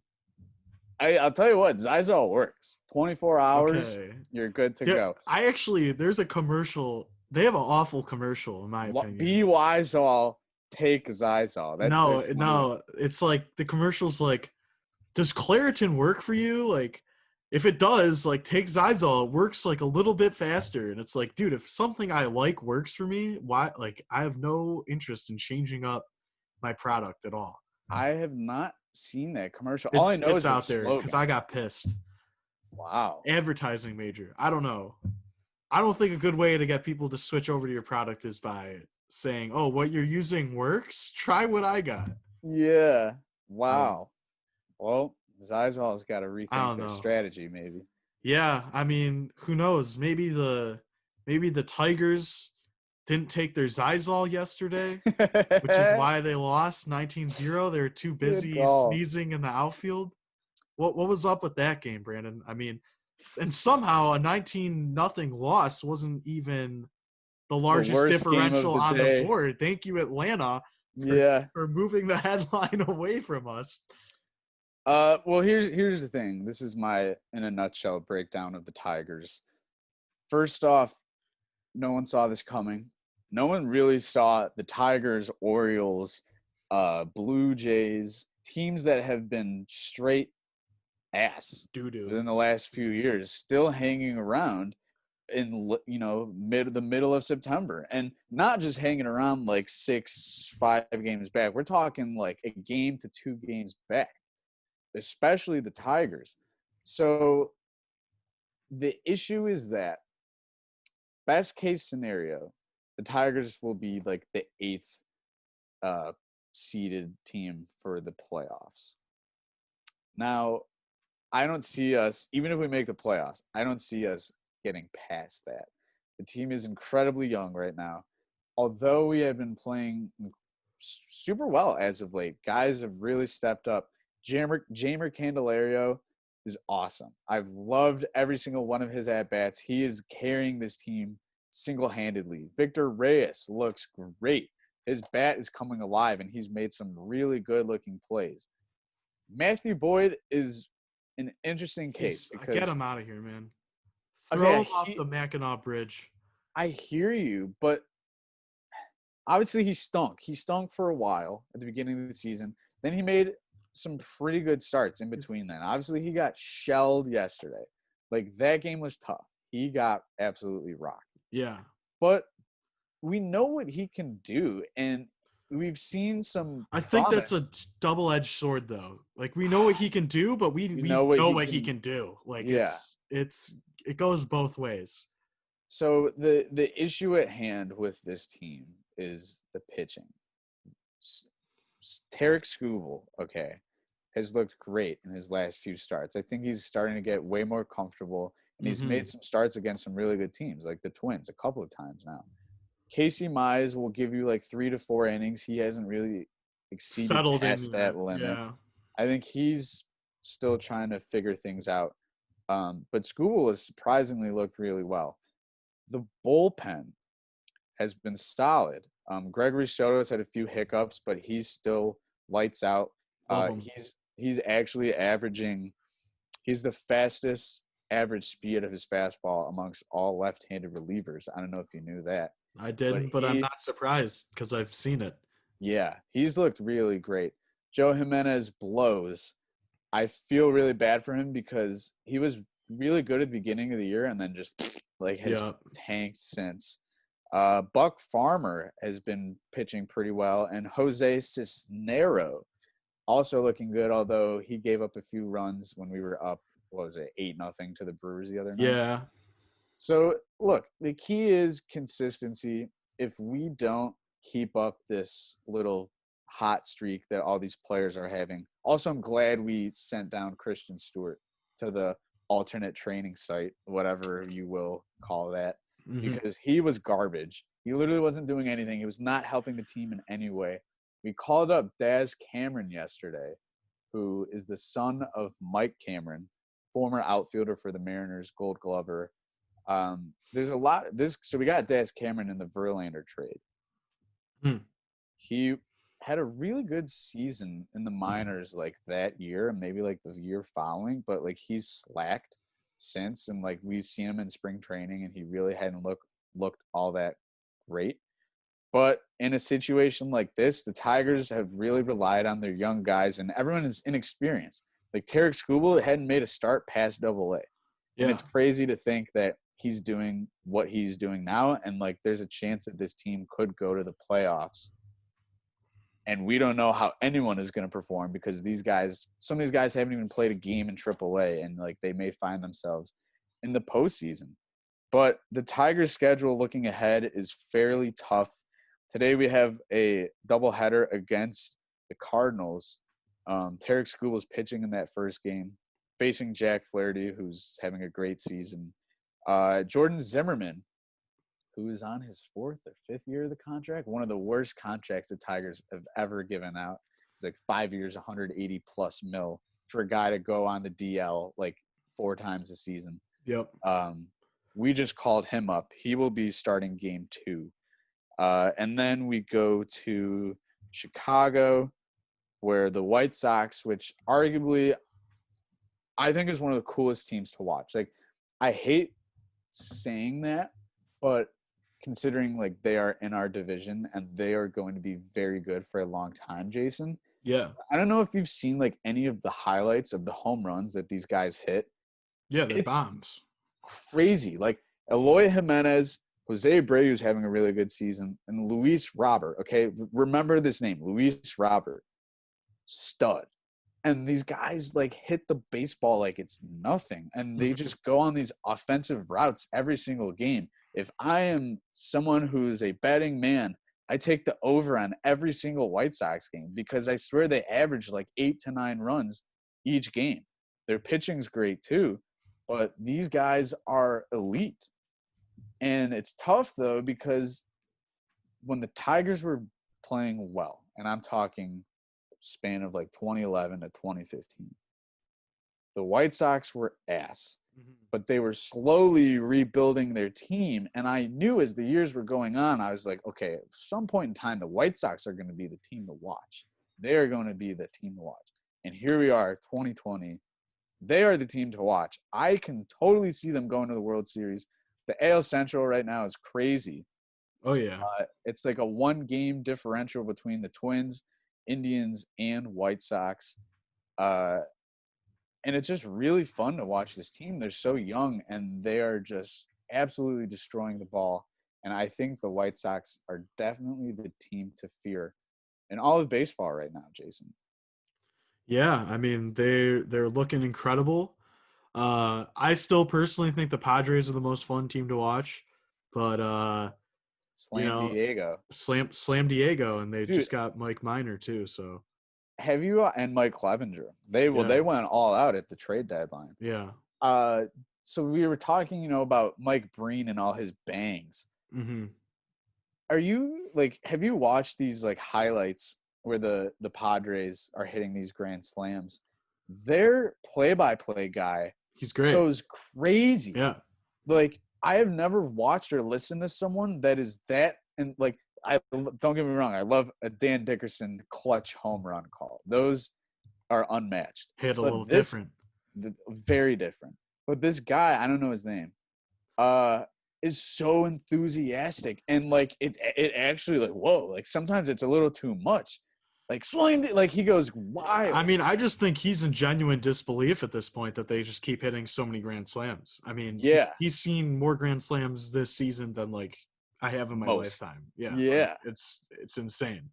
S2: I'll tell you what, Zysol works. 24 hours,
S1: Okay.
S2: you're good to
S1: Yeah,
S2: go.
S1: there's a commercial. They have an awful commercial, in my opinion.
S2: Be Zysol, take Zysol.
S1: No, it's like the commercial's like, does Claritin work for you? Like, if it does, like, take Zysol. It works like a little bit faster. And it's like, dude, if something I like works for me, why? Like, I have no interest in changing up my product at all.
S2: I have not seen that commercial. All I know
S1: It's
S2: is the
S1: out there because
S2: slogan.
S1: I got pissed.
S2: Wow.
S1: Advertising major. I don't know. I don't think a good way to get people to switch over to your product is by saying, "Oh, what you're using works. Try what I got."
S2: Yeah. Wow. Well, Zysol's got to
S1: I
S2: rethink
S1: don't
S2: their
S1: know.
S2: strategy, maybe.
S1: Yeah, I mean, who knows? Maybe the Tigers didn't take their Zysol yesterday, which is why they lost 19-0. They were too
S2: Good
S1: busy
S2: call.
S1: sneezing in the outfield. What was up with that game, Brandon? I mean, and somehow a 19-0 loss wasn't even the
S2: The
S1: largest
S2: worst game of
S1: differential
S2: the
S1: on the
S2: day.
S1: board. Thank you, Atlanta,
S2: Yeah.
S1: for moving the headline away from us.
S2: Well, here's the thing. This is my, in a nutshell, breakdown of the Tigers. First off, no one saw this coming. No one really saw the Tigers, Orioles, Blue Jays, teams that have been straight ass
S1: Doo-doo.
S2: within the last few years, still hanging around in the middle of September, and not just hanging around like 5 games back. We're talking like a game to 2 games back, especially the Tigers. So the issue is that best case scenario, the Tigers will be like the 8th seeded team for the playoffs. Now, I don't see us, even if we make the playoffs, I don't see us getting past that. The team is incredibly young right now. Although we have been playing super well as of late, guys have really stepped up. Jamer Candelario is awesome. I've loved every single one of his at-bats. He is carrying this team single-handedly. Victor Reyes looks great. His bat is coming alive, and he's made some really good-looking plays. Matthew Boyd is an interesting case because
S1: get him out of here, man. Throw him off the Mackinac Bridge.
S2: I hear you, but obviously he stunk. He stunk for a while at the beginning of the season. Then he made some pretty good starts in between then. Obviously he got shelled yesterday. Like, that game was tough. He got absolutely rocked.
S1: Yeah.
S2: But we know what he can do, and we've seen some
S1: I think that's a double-edged sword, though. Like, we know what he can do, but we know what he can do. Like,
S2: yeah.
S1: it goes both ways.
S2: So the issue at hand with this team is the pitching. Tarek Skubal, has looked great in his last few starts. I think he's starting to get way more comfortable, and he's made some starts against some really good teams, like the Twins, a couple of times now. Casey Mize will give you like 3 to 4 innings. He hasn't really exceeded past that limit.
S1: Yeah.
S2: I think he's still trying to figure things out. But Skubal has surprisingly looked really well. The bullpen has been solid. Gregory Soto has had a few hiccups, but he's still lights out. He's actually averaging – he's the fastest average speed of his fastball amongst all left-handed relievers. I don't know if you knew that.
S1: I didn't, but I'm not surprised because I've seen it.
S2: Yeah, he's looked really great. Joe Jimenez blows. I feel really bad for him because he was really good at the beginning of the year and then just has tanked since. Buck Farmer has been pitching pretty well, and Jose Cisnero also looking good, although he gave up a few runs when we were up, 8-0 to the Brewers the other night.
S1: Yeah.
S2: So, look, the key is consistency. If we don't keep up this little hot streak that all these players are having. Also, I'm glad we sent down Christian Stewart to the alternate training site, whatever you will call that,
S1: Mm-hmm.
S2: because he was garbage. He literally wasn't doing anything. He was not helping the team in any way. We called up Daz Cameron yesterday, who is the son of Mike Cameron, former outfielder for the Mariners, Gold Glover. There's a lot. So we got Daz Cameron in the Verlander trade.
S1: Hmm.
S2: He had a really good season in the minors like that year and maybe like the year following, but like he's slacked since, and like we've seen him in spring training and he really hadn't looked all that great. But in a situation like this, the Tigers have really relied on their young guys, and everyone is inexperienced. Like Tarek Skubal hadn't made a start past Double-A, and
S1: Yeah.
S2: it's crazy to think that he's doing what he's doing now, and like there's a chance that this team could go to the playoffs. And we don't know how anyone is going to perform because some of these guys haven't even played a game in AAA, and like they may find themselves in the postseason. But the Tigers' schedule looking ahead is fairly tough. Today we have a doubleheader against the Cardinals. Tarek Skubal is pitching in that first game, facing Jack Flaherty, who's having a great season. Jordan Zimmerman, who is on his 4th or 5th year of the contract, one of the worst contracts the Tigers have ever given out. It's like 5 years, 180+ mil for a guy to go on the DL like 4 times a season.
S1: Yep.
S2: We just called him up. He will be starting game 2. And then we go to Chicago, where the White Sox, which arguably I think is one of the coolest teams to watch. Like, I hate saying that, but considering like they are in our division and they are going to be very good for a long time, Jason.
S1: Yeah.
S2: I don't know if you've seen like any of the highlights of the home runs that these guys hit.
S1: Yeah, they're
S2: It's
S1: bombs.
S2: crazy. Like Eloy Jimenez, Jose Abreu is having a really good season, and Luis Robert. Okay, remember this name, Luis Robert, stud. And these guys like hit the baseball like it's nothing, and they just go on these offensive routes every single game. If I am someone who's a betting man, I take the over on every single White Sox game because I swear they average like 8 to 9 runs each game. Their pitching's great too, but these guys are elite. And it's tough though because when the Tigers were playing well, and I'm talking span of like 2011 to 2015, the White Sox were ass, but they were slowly rebuilding their team. And I knew as the years were going on, I was like, okay, at some point in time, the White Sox are going to be the team to watch. They are going to be the team to watch. And here we are, 2020. They are the team to watch. I can totally see them going to the World Series. The AL Central right now is crazy.
S1: Oh, yeah.
S2: It's like a 1-game differential between the Twins, Indians, and White Sox. And it's just really fun to watch this team. They're so young, and they are just absolutely destroying the ball. And I think the White Sox are definitely the team to fear in all of baseball right now, Jason.
S1: Yeah, I mean they're looking incredible. I still personally think the Padres are the most fun team to watch, but you
S2: Slam
S1: know,
S2: Diego.
S1: slam Diego, and they
S2: Dude,
S1: just got Mike Minor too. So
S2: have you and Mike Clevenger? They
S1: yeah,
S2: went all out at the trade deadline.
S1: yeah,
S2: So we were talking, about Mike Breen and all his bangs.
S1: mm-hmm.
S2: Are you like, have you watched these like highlights where the Padres are hitting these grand slams? Their play-by-play guy
S1: He's great.
S2: goes crazy.
S1: Yeah,
S2: Like, I have never watched or listened to someone that is that, and like, I don't get me wrong, I love a Dan Dickerson clutch home run call. Those are unmatched.
S1: hit a little
S2: But this,
S1: different.
S2: very different. But this guy, I don't know his name, is so enthusiastic, and like it actually like, whoa, like sometimes it's a little too much. Like slammed it, like he goes wild.
S1: I mean, I just think he's in genuine disbelief at this point that they just keep hitting so many grand slams. I mean,
S2: Yeah.
S1: he's seen more grand slams this season than like I have in my
S2: Most.
S1: lifetime. Yeah,
S2: Yeah.
S1: like, it's insane.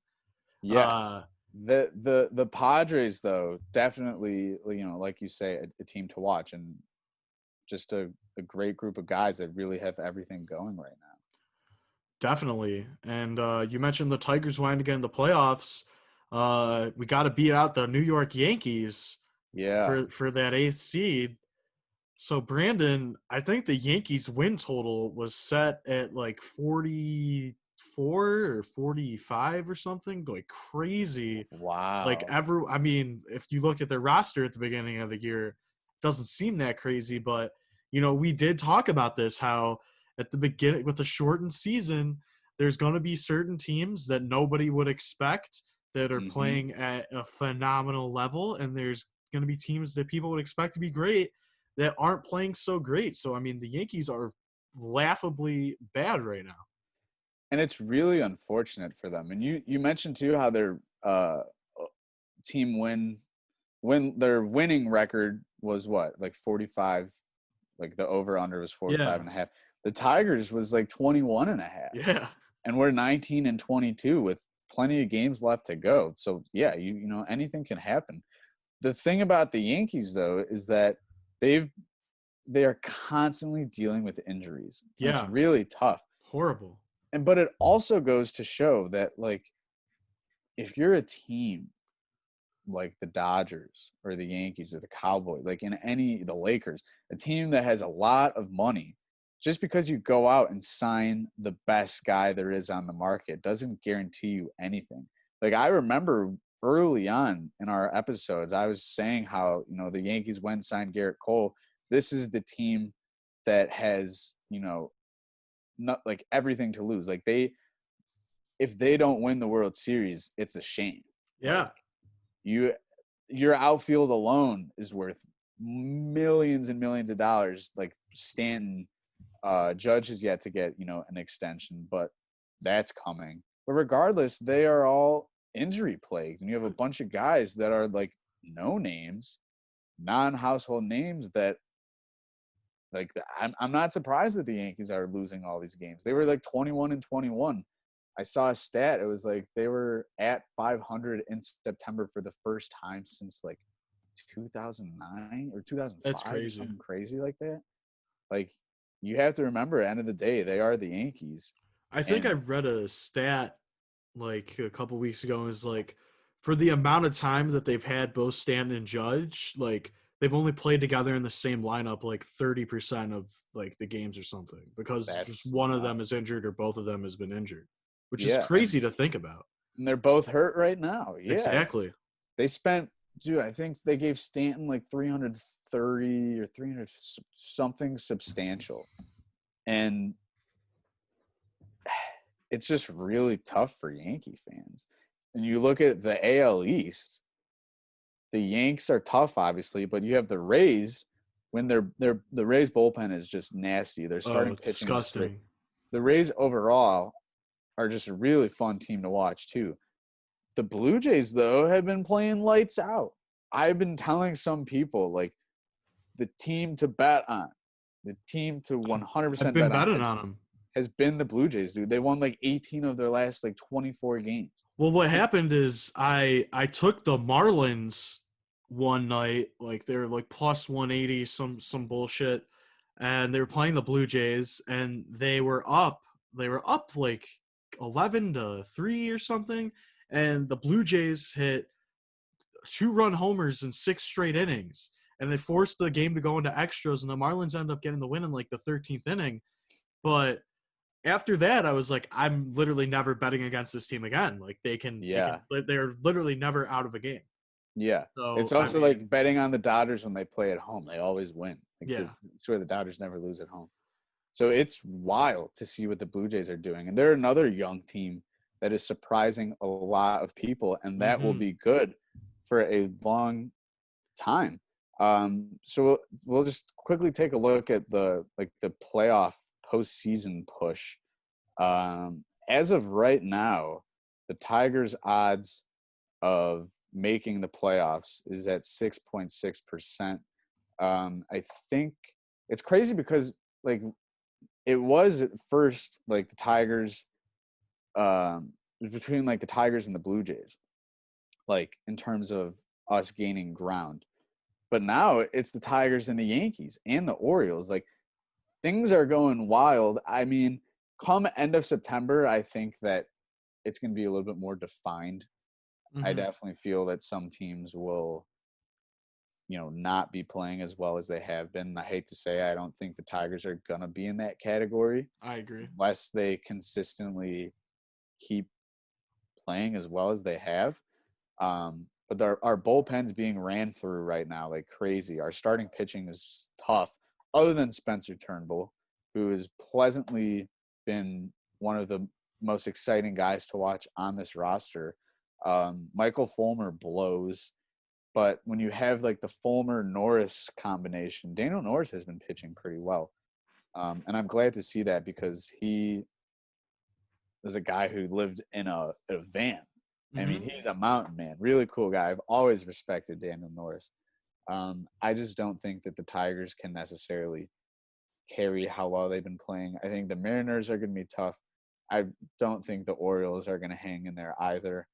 S2: Yes. The Padres though, definitely, like you say, a team to watch, and just a great group of guys that really have everything going right now.
S1: Definitely. And you mentioned the Tigers wanting to get in the playoffs. We got to beat out the New York Yankees
S2: Yeah.
S1: for that eighth seed. So Brandon, I think the Yankees win total was set at like 44 or 45 or something, like crazy. Like
S2: Wow.
S1: I mean, if you look at their roster at the beginning of the year, it doesn't seem that crazy, but we did talk about this, how at the beginning with the shortened season, there's going to be certain teams that nobody would expect that are
S2: Hmm.
S1: playing at a phenomenal level, and there's going to be teams that people would expect to be great that aren't playing so great. So I mean, the Yankees are laughably bad right now.
S2: And it's really unfortunate for them. And you mentioned too how their team when their winning record was what, like 45, like the over under was 45
S1: Yeah.
S2: and a half. The Tigers was like 21 and a half.
S1: Yeah.
S2: And we're 19 and 22 with plenty of games left to go. So yeah, anything can happen. The thing about the Yankees though is that they are constantly dealing with injuries. And it's
S1: Yeah.
S2: really tough.
S1: Horrible.
S2: But it also goes to show that, like, if you're a team like the Dodgers or the Yankees or the Cowboys, like the Lakers, a team that has a lot of money, just because you go out and sign the best guy there is on the market doesn't guarantee you anything. Like, I remember early on in our episodes, I was saying how, the Yankees went and signed Garrett Cole. This is the team that has, not like everything to lose. Like, if they don't win the World Series, it's a shame.
S1: Yeah.
S2: Like, your outfield alone is worth millions and millions of dollars. Like Stanton, Judge has yet to get an extension, but that's coming. But regardless, they are all injury plagued, and you have a bunch of guys that are like no names, non-household names that, like, I'm not surprised that the Yankees are losing all these games. They were like 21 and 21. I saw a stat. It was like they were at 500 in September for the first time since like 2009 or
S1: That's
S2: 2005 or
S1: crazy.
S2: something crazy like that. Like, you have to remember, at the end of the day, they are the Yankees.
S1: I think I
S2: And
S1: read a stat like a couple weeks ago. Is like for the amount of time that they've had both Stanton and Judge, like they've only played together in the same lineup like 30% of like the games or something, because just
S2: that's
S1: one of them is injured or both of them has been injured, which is
S2: yeah,
S1: crazy to think about.
S2: and they're both hurt right now. Yeah.
S1: Exactly.
S2: They spent, dude, I think they gave Stanton like 330 or 300 something substantial. And it's just really tough for Yankee fans. And you look at the AL East, the Yanks are tough, obviously, but you have the Rays. When the Rays bullpen is just nasty. Their
S1: Oh,
S2: starting
S1: it's
S2: pitching is great.
S1: disgusting.
S2: The Rays overall are just a really fun team to watch too. The Blue Jays, though, have been playing lights out. I've been telling some people, like, the team to bet on, the team to
S1: I've
S2: 100%
S1: been
S2: bet on
S1: betting on them.
S2: has been the Blue Jays, dude. They won like 18 of their last like 24 games.
S1: Well, what happened is I took the Marlins one night, like they were like plus 180, some bullshit, and they were playing the Blue Jays, and they were up like 11-3 or something, and the Blue Jays hit 2-run homers in 6 straight innings, and they forced the game to go into extras, and the Marlins ended up getting the win in like the 13th inning. But after that, I was like, I'm literally never betting against this team again. Like
S2: Yeah.
S1: they're literally never out of a game.
S2: Yeah.
S1: So
S2: It's
S1: I
S2: also like
S1: mean,
S2: betting on the Dodgers when they play at home. They always win. Like,
S1: yeah,
S2: I swear the Dodgers never lose at home. So it's wild to see what the Blue Jays are doing. And they're another young team that is surprising a lot of people, and that will
S1: mm-hmm.
S2: be good for a long time. So we'll just quickly take a look at the playoff postseason push. As of right now, the Tigers' odds of making the playoffs is at 6.6%. I think it's crazy because, like, it was at first like the Tigers, it was between like the Tigers and the Blue Jays, like in terms of us gaining ground. But now it's the Tigers and the Yankees and the Orioles. Like, things are going wild. I mean, come end of September, I think that it's going to be a little bit more defined. I
S1: Hmm.
S2: definitely feel that some teams will, not be playing as well as they have been. I hate to say, I don't think the Tigers are gonna be in that category
S1: I agree.
S2: unless they consistently keep playing as well as they have. But our bullpen's being ran through right now like crazy. Our starting pitching is just tough, other than Spencer Turnbull, who has pleasantly been one of the most exciting guys to watch on this roster. Michael Fulmer blows, but when you have like the Fulmer Norris combination, Daniel Norris has been pitching pretty well. And I'm glad to see that because he is a guy who lived in a van. I mean,
S1: Hmm.
S2: he's a mountain man, really cool guy. I've always respected Daniel Norris. I just don't think that the Tigers can necessarily carry how well they've been playing. I think the Mariners are going to be tough. I don't think the Orioles are going to hang in there either.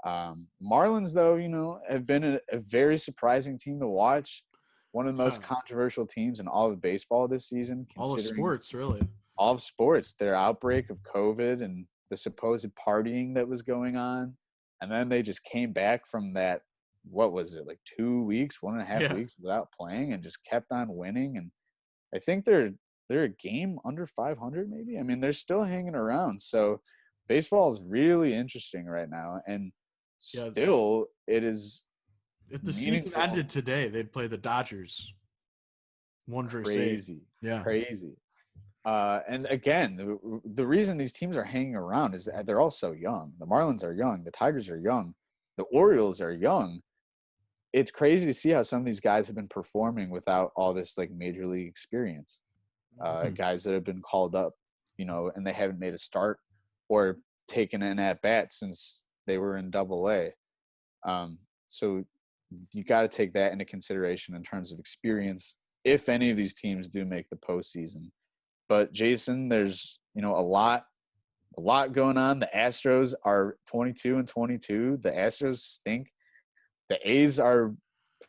S2: Marlins, though, have been a very surprising team to watch. One of the
S1: Yeah.
S2: most controversial teams in all of baseball this season,
S1: All of
S2: considering
S1: sports, really.
S2: all of sports, their outbreak of COVID and the supposed partying that was going on. And then they just came back from that, what was it, like 2 weeks, 1.5
S1: Yeah.
S2: weeks without playing and just kept on winning. And I think they're a game under 500 maybe. I mean, they're still hanging around. So baseball is really interesting right now. And
S1: Yeah.
S2: still it is
S1: If the season
S2: meaningful.
S1: ended today, they'd play the Dodgers 1-8.
S2: Crazy,
S1: Yeah.
S2: crazy. And again, the reason these teams are hanging around is that they're all so young. The Marlins are young. The Tigers are young. The Orioles are young. It's crazy to see how some of these guys have been performing without all this like major league experience.
S1: Mhm.
S2: Guys that have been called up, and they haven't made a start or taken an at bat since they were in Double A. So you got to take that into consideration in terms of experience if any of these teams do make the postseason. But Jason, there's a lot going on. The Astros are 22-22. The Astros stink. The A's are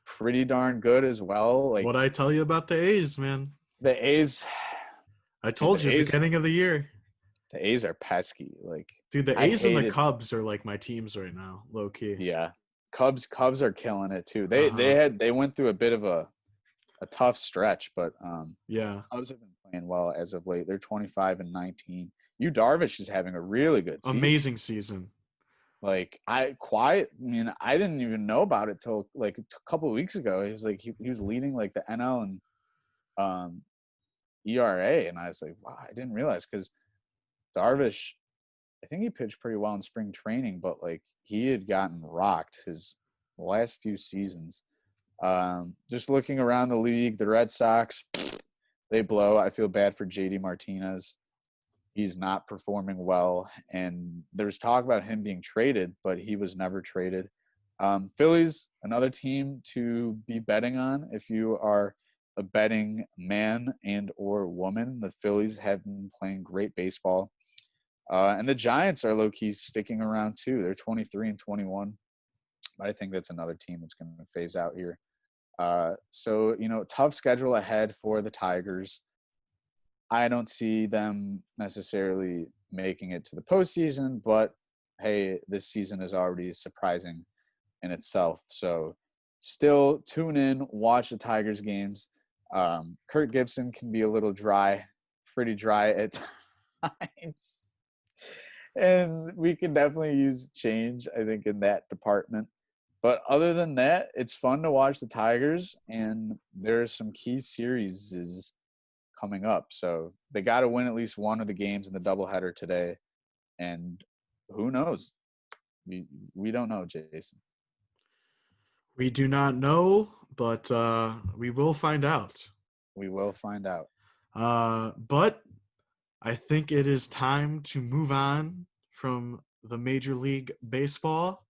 S2: pretty darn good as well. Like
S1: What I tell you about the A's, man?
S2: the A's,
S1: I
S2: dude,
S1: told you at the beginning of the year.
S2: The A's are pesky. Like
S1: Dude, the
S2: I
S1: A's and the
S2: hated,
S1: Cubs are like my teams right now, low key.
S2: yeah. Cubs are killing it too. They
S1: Uh-huh.
S2: they went through a bit of a tough stretch, but
S1: Yeah.
S2: Cubs have been playing well as of late. They're 25-19. Yu Darvish is having a really good season.
S1: Amazing season.
S2: Like I mean, I didn't even know about it till like a couple of weeks ago. He was like he was leading like the NL and um ERA, and I was like, wow, I didn't realize because Darvish, I think he pitched pretty well in spring training, but like he had gotten rocked his last few seasons. Just looking around the league, the Red Sox, they blow. I feel bad for JD Martinez. He's not performing well, and there's talk about him being traded, but he was never traded. Phillies, another team to be betting on if you are a betting man and or woman. The Phillies have been playing great baseball. And the Giants are low-key sticking around too. They're 23-21, but I think that's another team that's going to phase out here. So, tough schedule ahead for the Tigers. I don't see them necessarily making it to the postseason, but hey, this season is already surprising in itself. So still tune in, watch the Tigers games. Kurt Gibson can be a little dry, pretty dry at times. And we can definitely use change, I think, in that department. But other than that, it's fun to watch the Tigers, and there are some key series coming up. So they got to win at least one of the games in the doubleheader today. And who knows? We don't know, Jason.
S1: We do not know, but we will find out.
S2: We will find out.
S1: But I think it is time to move on from the Major League Baseball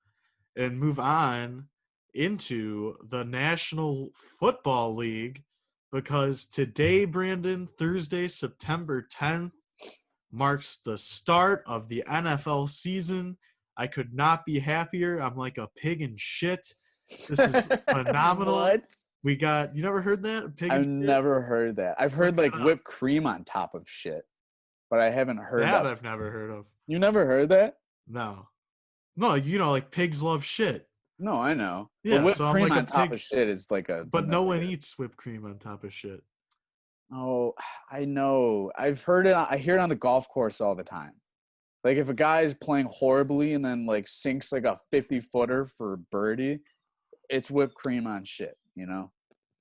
S1: and move on into the National Football League because today, Brandon, Thursday, September 10th, marks the start of the NFL season. I could not be happier. I'm like a pig in shit. This is phenomenal.
S2: What?
S1: You never heard that? A pig in
S2: I've
S1: shit?
S2: never heard that. I've
S1: Look
S2: heard
S1: that
S2: like
S1: up.
S2: whipped cream on top of shit, but I haven't heard
S1: That
S2: that.
S1: I've never heard of.
S2: You never heard that?
S1: No. No, like pigs love shit.
S2: No, I know. But
S1: Yeah,
S2: whipped
S1: so I'm
S2: cream
S1: like a
S2: on top
S1: pig,
S2: of shit is like
S1: but no one eats whipped cream on top of shit.
S2: oh, I know. I've heard it. I hear it on the golf course all the time. Like if a guy is playing horribly and then like sinks like a 50-footer for birdie, it's whipped cream on shit, you know?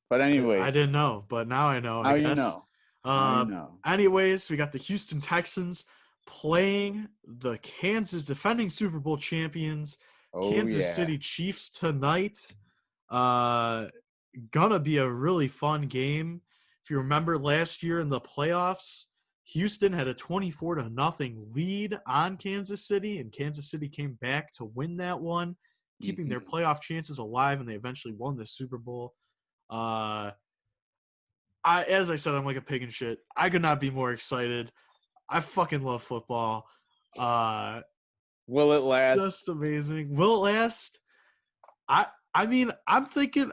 S2: But
S1: I
S2: anyway,
S1: didn't know, but now I know, I
S2: now you
S1: guess.
S2: know. Now you
S1: Uh,
S2: know.
S1: anyways, we got the Houston Texans playing the Kansas defending Super Bowl champions,
S2: Oh
S1: Kansas
S2: yeah.
S1: City Chiefs tonight. Uh, gonna be a really fun game. If you remember last year in the playoffs, Houston had a 24 to nothing lead on Kansas City, and Kansas City came back to win that one, keeping their
S2: Hmm.
S1: playoff chances alive, and they eventually won the Super Bowl. Uh, as I said, I'm like a pig in shit. I could not be more excited. I fucking love football. Uh,
S2: Will it last?
S1: just amazing. Will it last? I mean, I'm thinking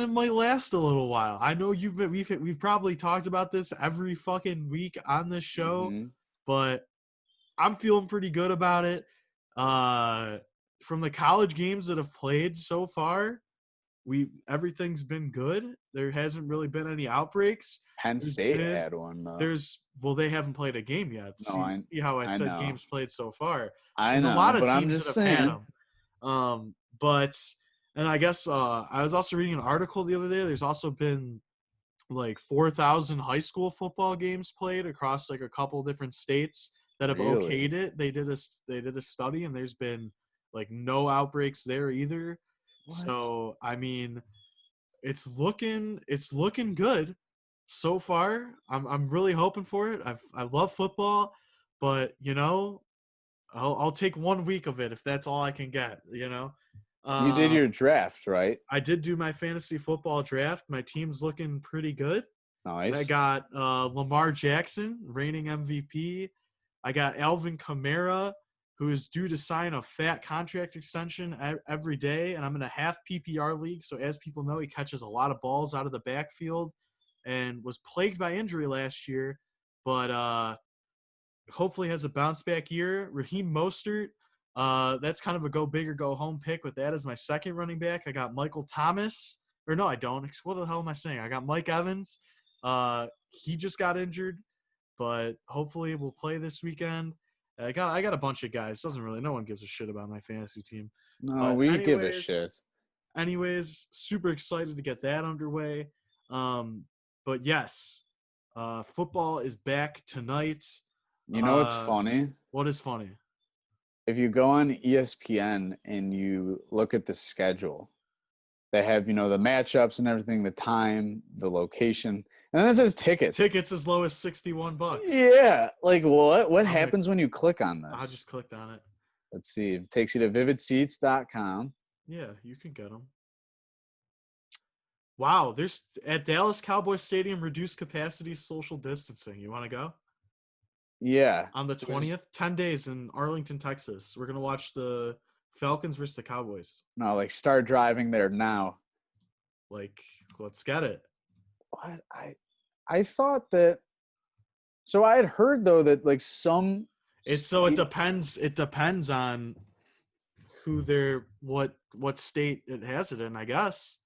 S1: it might last a little while. I know we've probably talked about this every fucking week on this show,
S2: Hmm.
S1: but I'm feeling pretty good about it. Uh, from the college games that have played so far, we everything's been good. There hasn't really been any outbreaks.
S2: Penn
S1: There's
S2: State
S1: been
S2: had one though.
S1: there's well, they haven't played a game yet.
S2: No,
S1: See how I
S2: I
S1: said
S2: know.
S1: games played so far.
S2: I
S1: There's a
S2: know,
S1: lot of
S2: but I'm
S1: teams that
S2: just
S1: have had
S2: saying.
S1: them. But and I guess I was also reading an article the other day. There's also been like 4,000 high school football games played across like a couple different states that have
S2: Really?
S1: okayed it. They did a study, and there's been like no outbreaks there either.
S2: What?
S1: So I mean, it's looking good so far. I'm really hoping for it. I love football, but I'll take 1 week of it if that's all I can get.
S2: You did
S1: Um,
S2: your draft, right?
S1: I did do my fantasy football draft. My team's looking pretty good. I
S2: Nice.
S1: got Lamar Jackson, reigning MVP. I got Alvin Kamara, who is due to sign a fat contract extension every day, and I'm in a half PPR league. So as people know, he catches a lot of balls out of the backfield, and was plagued by injury last year, but hopefully has a bounce back year. Raheem Mostert, that's kind of a go big or go home pick with that as my second running back. I got Michael Thomas, or no, I don't. What the hell am I saying? I got Mike Evans. He just got injured, but hopefully we'll play this weekend. I got a bunch of guys. Doesn't really, no one gives a shit about my fantasy team.
S2: No,
S1: But
S2: we give a
S1: anyways,
S2: shit.
S1: super excited to get that underway. But yes, football is back tonight.
S2: You know what's
S1: Uh,
S2: funny?
S1: what is funny?
S2: If you go on ESPN and you look at the schedule, they have, the matchups and everything, the time, the location, and then it says tickets.
S1: Tickets as low as $61.
S2: Yeah. Like what? What
S1: I'm gonna.
S2: happens when you click on
S1: I
S2: this?
S1: just clicked on it.
S2: Let's see. It takes you to vividseats.com.
S1: Yeah, you can get them. Wow, there's at Dallas Cowboys Stadium reduced capacity social distancing. You want to go
S2: Yeah.
S1: on the
S2: There's
S1: 20th? 10 days in Arlington, Texas. We're gonna watch the Falcons versus the Cowboys.
S2: no, like start driving there now.
S1: Like, let's get it.
S2: What? I thought that so I had heard though that like some
S1: It
S2: state
S1: depends. It depends on who they're what state it has it in, I guess.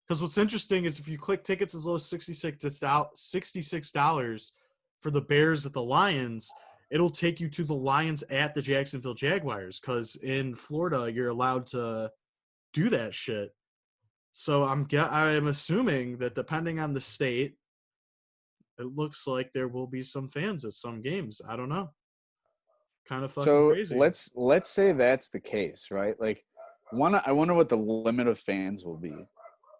S1: Because what's interesting is if you click tickets as low as $66 for the Bears at the Lions, it'll take you to the Lions at the Jacksonville Jaguars. Because in Florida, you're allowed to do that shit. So I'm assuming that depending on the state, it looks like there will be some fans at some games. I don't know. Kind of fucking
S2: so
S1: crazy.
S2: let's say that's the case, right? Like I wonder what the limit of fans will be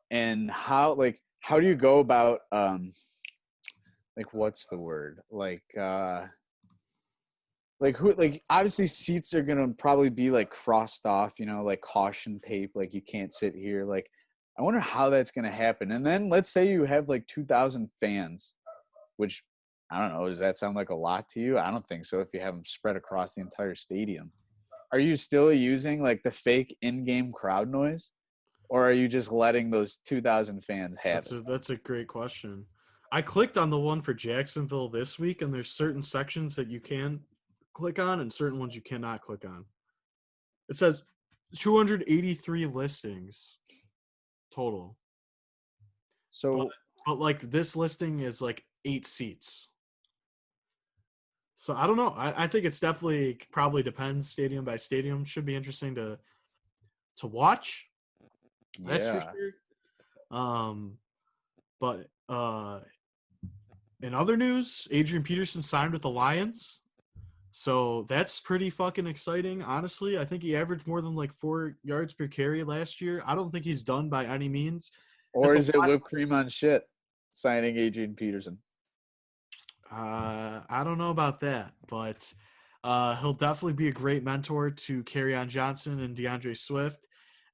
S2: and how do you go about like what's the word? Like who like obviously seats are gonna probably be like crossed off, like caution tape, like you can't sit here. Like I wonder how that's gonna happen. And then let's say you have like 2,000 fans, which I don't know, does that sound like a lot to you? I don't think so if you have them spread across the entire stadium. Are you still using like the fake in-game crowd noise? Or are you just letting those 2,000 fans have
S1: That's
S2: it?
S1: a great question. I clicked on the one for Jacksonville this week, and there's certain sections that you can click on and certain ones you cannot click on. It says 283 listings total. But
S2: So
S1: like this listing is like 8 seats. So I don't know. I think it's definitely probably depends stadium by stadium. Should be interesting to watch. That's for
S2: yeah,
S1: sure. But in other news, Adrian Peterson signed with the Lions. So that's pretty fucking exciting, honestly. I think he averaged more than like 4 yards per carry last year. I don't think he's done by any means. At
S2: or
S1: the
S2: is it whipped cream on shit signing Adrian Peterson?
S1: I don't know about that, but he'll definitely be a great mentor to Kerryon Johnson and DeAndre Swift.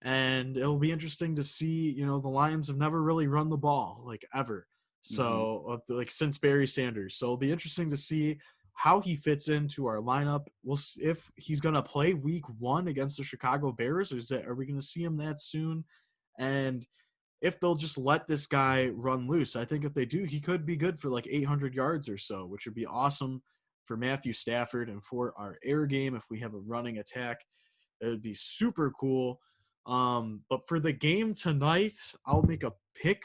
S1: And it'll be interesting to see, the Lions have never really run the ball, like ever.
S2: Mm-hmm.
S1: So, like since Barry Sanders. So it'll be interesting to see how he fits into our lineup. We'll see if he's going to play week 1 against the Chicago Bears, or are we going to see him that soon? And if they'll just let this guy run loose. I think if they do, he could be good for like 800 yards or so, which would be awesome for Matthew Stafford and for our air game. If we have a running attack, it would be super cool. But for the game tonight, I'll make a pick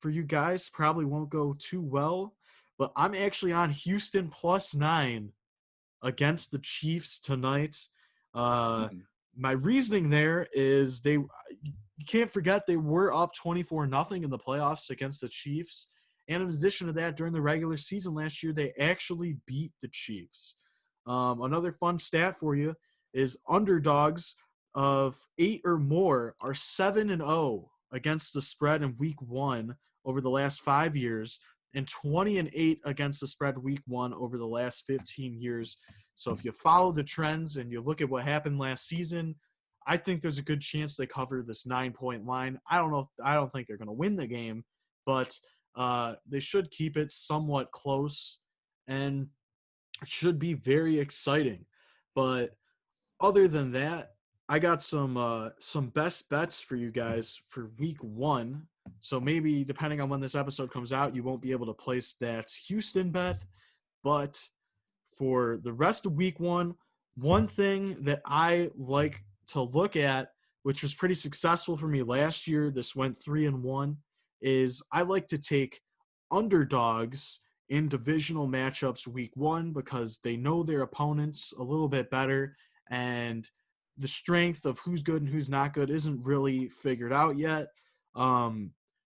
S1: for you guys. Probably won't go too well, but I'm actually on Houston +9 against the Chiefs tonight. Uh,
S2: Mm-hmm.
S1: my reasoning there is you can't forget they were up 24-0 in the playoffs against the Chiefs. And in addition to that, during the regular season last year, they actually beat the Chiefs. Another fun stat for you is underdogs of 8 or more are 7-0 against the spread in week 1 over the last 5 years, and 20-8 against the spread week 1 over the last 15 years. So if you follow the trends and you look at what happened last season, I think there's a good chance they cover this 9-point line. I don't think they're going to win the game, but they should keep it somewhat close, and it should be very exciting. But other than that, I got some best bets for you guys for week 1. So maybe depending on when this episode comes out, you won't be able to place that Houston bet, but for the rest of week 1, one thing that I like to look at, which was pretty successful for me last year, this went 3-1, is I like to take underdogs in divisional matchups week 1 because they know their opponents a little bit better, and the strength of who's good and who's not good isn't really figured out yet.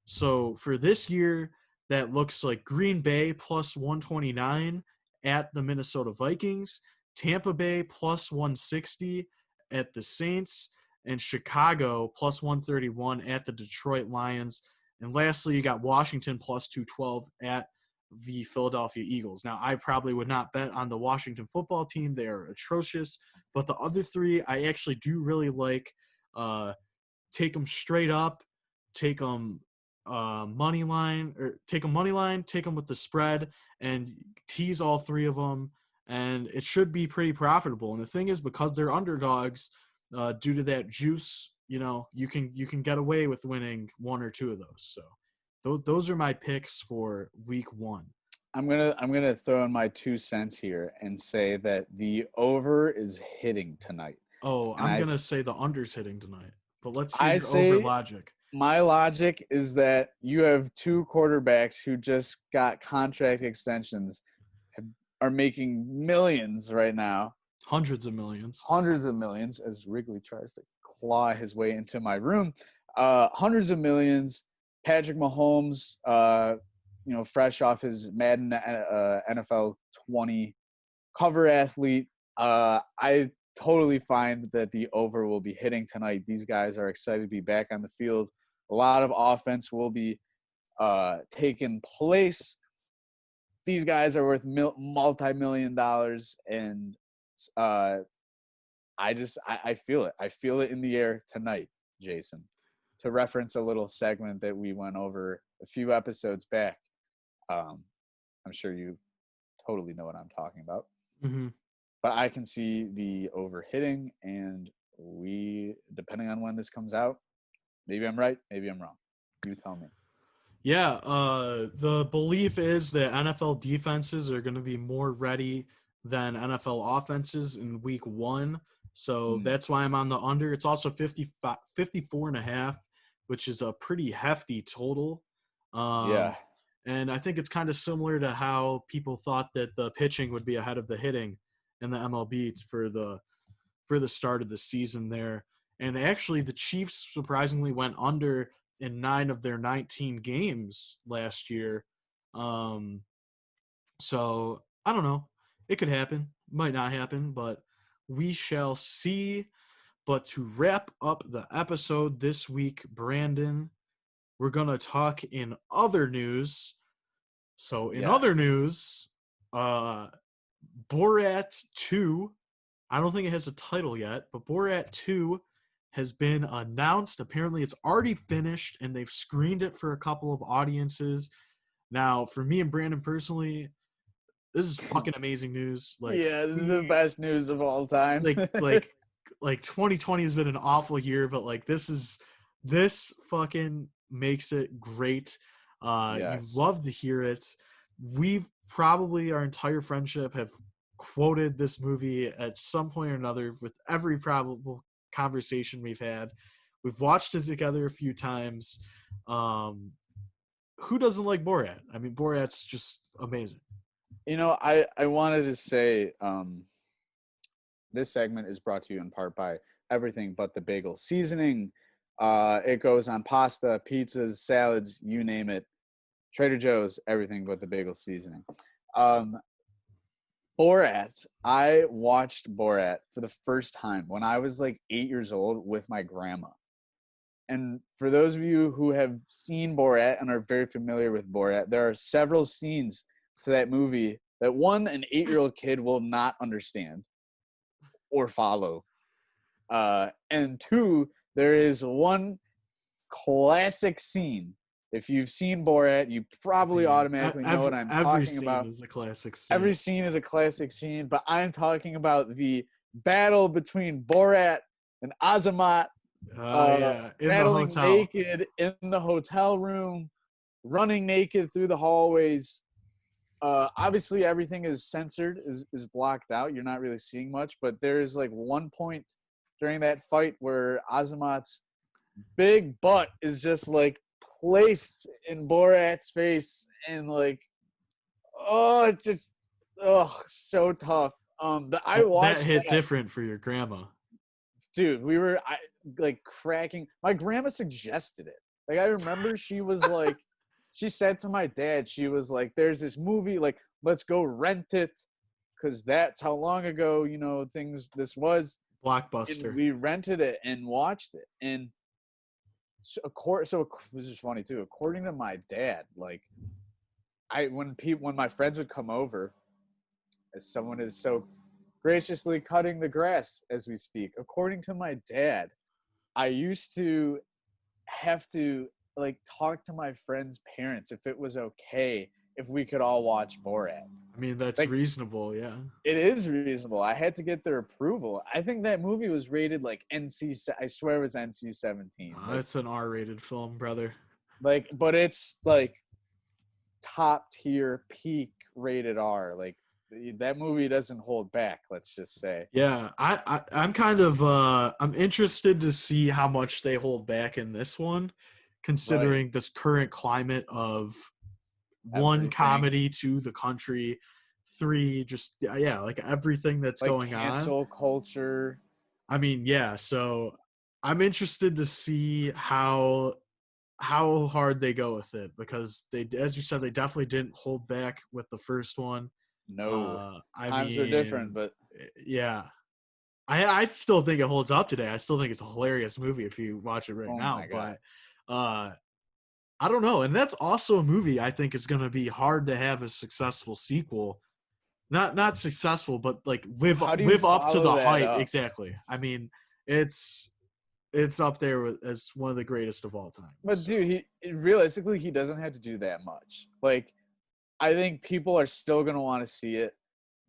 S1: So for this year, that looks like Green Bay +129 at the Minnesota Vikings, Tampa Bay +160 at the Saints, and Chicago +131 at the Detroit Lions. And lastly, you got Washington +212 at the Philadelphia Eagles. Now, I probably would not bet on the Washington football team. They are atrocious. But the other three, I actually do really like. Take them straight up, take them money line, or take them money line, take them with the spread, and tease all 3 of them. And it should be pretty profitable. And the thing is, because they're underdogs, due to that juice, you can get away with winning 1 or 2 of those. So those are my picks for week 1.
S2: I'm gonna throw in my 2 cents here and say that the over is hitting tonight.
S1: Oh,
S2: And
S1: I'm gonna say the under's hitting tonight, but let's hear
S2: I
S1: your over
S2: say
S1: logic.
S2: my logic is that you have 2 quarterbacks who just got contract extensions, are making millions right now,
S1: Hundreds of millions.
S2: hundreds of millions, as Wrigley tries to claw his way into my room. Hundreds of millions. Patrick Mahomes, fresh off his Madden NFL 20 cover athlete. I totally find that the over will be hitting tonight. These guys are excited to be back on the field. A lot of offense will be taking place. These guys are worth multi-million dollars, and I feel it. I feel it in the air tonight, Jason. To reference a little segment that we went over a few episodes back, I'm sure you totally know what I'm talking about.
S1: Mm-hmm.
S2: But I can see the over hitting, and depending on when this comes out, maybe I'm right, maybe I'm wrong. You tell me.
S1: Yeah, the belief is that NFL defenses are going to be more ready than NFL offenses in week 1. So that's why I'm on the under. It's also 54.5, which is a pretty hefty total.
S2: Yeah.
S1: And I think it's kind of similar to how people thought that the pitching would be ahead of the hitting in the MLB for the start of the season there. And actually, the Chiefs surprisingly went under in 9 of their 19 games last year. So I don't know. It could happen, might not happen, but we shall see. But to wrap up the episode this week, Brandon, we're going to talk in other news. So in other
S2: Yes.
S1: news, Borat 2, I don't think it has a title yet, but Borat 2 has been announced. Apparently it's already finished and they've screened it for a couple of audiences. Now, for me and Brandon personally, this is fucking amazing news. Like
S2: Yeah, this is the best news of all time.
S1: like 2020 has been an awful year, but like this fucking makes it great. You
S2: Yes.
S1: love to hear it. We've probably our entire friendship have quoted this movie at some point or another with every probable conversation we've had. We've watched it together a few times. Who doesn't like Borat? I mean, Borat's just amazing.
S2: I wanted to say this segment is brought to you in part by Everything But the Bagel Seasoning. It goes on pasta, pizzas, salads, you name it. Trader Joe's, Everything But the Bagel Seasoning. Borat. I watched Borat for the first time when I was like 8 years old with my grandma. And for those of you who have seen Borat and are very familiar with Borat, there are several scenes to that movie that an 8-year-old kid will not understand or follow. And two, there is one classic scene. If you've seen Borat, you probably automatically know what I'm
S1: every
S2: talking
S1: scene
S2: about.
S1: is a classic scene.
S2: Every scene is a classic scene, but I'm talking about the battle between Borat and Azamat.
S1: In
S2: Battling
S1: the hotel.
S2: naked in the hotel room, running naked through the hallways. Obviously, everything is censored, is blocked out. You're not really seeing much, but there's like one point during that fight where Azamat's big butt is just like placed in Borat's face, and like, so tough. I
S1: That
S2: watched
S1: hit
S2: that.
S1: different for your grandma.
S2: Dude, like cracking. My grandma suggested it. Like I remember she was like, she said to my dad, she was like, "There's this movie, like let's go rent it, because that's how long ago this was." And
S1: Blockbuster.
S2: we rented it and watched it. And so this is funny too. According to my dad, like when my friends would come over, as someone is so graciously cutting the grass as we speak. According to my dad, I used to have to like talk to my friends' parents if it was okay if we could all watch Borat.
S1: I mean, that's
S2: Like
S1: reasonable, yeah.
S2: it is reasonable. I had to get their approval. I think that movie was rated like I swear it was NC-17.
S1: It's an R-rated film, brother.
S2: But it's like top tier peak rated R. Like that movie doesn't hold back, let's just say.
S1: Yeah, I'm kind of I'm interested to see how much they hold back in this one, considering
S2: Right.
S1: this current climate of one,
S2: Everything.
S1: comedy, to the country, three, just like everything that's
S2: Like
S1: going on.
S2: cancel culture.
S1: I mean, yeah, so I'm interested to see how hard they go with it, because they, as you said, they definitely didn't hold back with the first one.
S2: No.
S1: I
S2: Times are different,
S1: mean,
S2: but
S1: yeah, I still think it holds up today. I still think it's a hilarious movie if you watch it right
S2: oh
S1: now.
S2: my God.
S1: But I don't know, and that's also a movie I think is going to be hard to have a successful sequel. Not successful, but like live
S2: How do you
S1: up to
S2: follow
S1: the
S2: that
S1: hype.
S2: up?
S1: Exactly. I mean, it's up there as one of the greatest of all time.
S2: But
S1: So.
S2: dude, realistically he doesn't have to do that much. Like I think people are still gonna want to see it.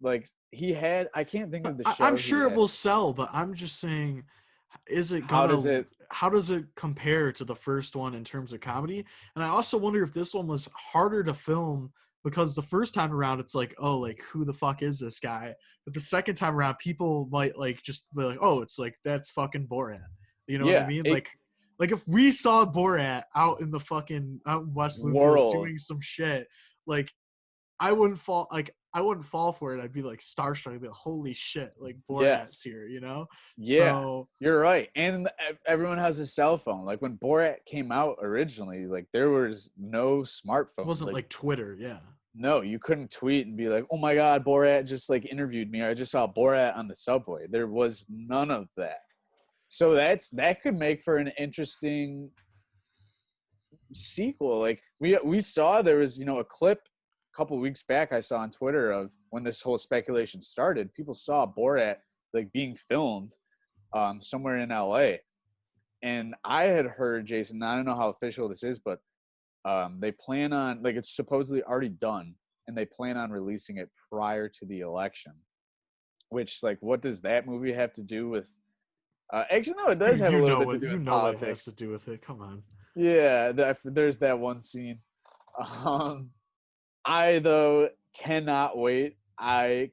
S2: Like I can't think of the
S1: I'm
S2: show he
S1: sure it
S2: had.
S1: will sell, but I'm just saying, is it
S2: How does
S1: gonna?
S2: it
S1: How does it compare to the first one in terms of comedy? And I also wonder if this one was harder to film because the first time around it's like, oh, like who the fuck is this guy? But the second time around, people might like just be like, oh, it's like that's fucking Borat. You know what I
S2: Yeah,
S1: mean?
S2: it
S1: Like if we saw Borat out in the fucking out in West Bloomfield
S2: world.
S1: doing some shit, like I wouldn't fall for it. I'd be like starstruck. I'd be like, holy shit, like Borat's
S2: Yes.
S1: here, you know?
S2: Yeah,
S1: So
S2: you're right. And everyone has a cell phone. Like when Borat came out originally, like there was no
S1: it
S2: smartphones.
S1: wasn't
S2: Like
S1: like Twitter, yeah.
S2: no, you couldn't tweet and be like, "Oh my God, Borat just like interviewed me," or "I just saw Borat on the subway." There was none of that. So that could make for an interesting sequel. Like we saw there was a clip a couple of weeks back I saw on Twitter of when this whole speculation started. People saw Borat like being filmed somewhere in LA, and I had heard, Jason, I don't know how official this is, but they plan on, like, it's supposedly already done, and they plan on releasing it prior to the election. Which, like, what does that movie have to do with? Actually, no, it does have a little bit to do with
S1: What it has
S2: politics.
S1: to do with it. Come on.
S2: Yeah, there's that one scene. Um, I though cannot wait. I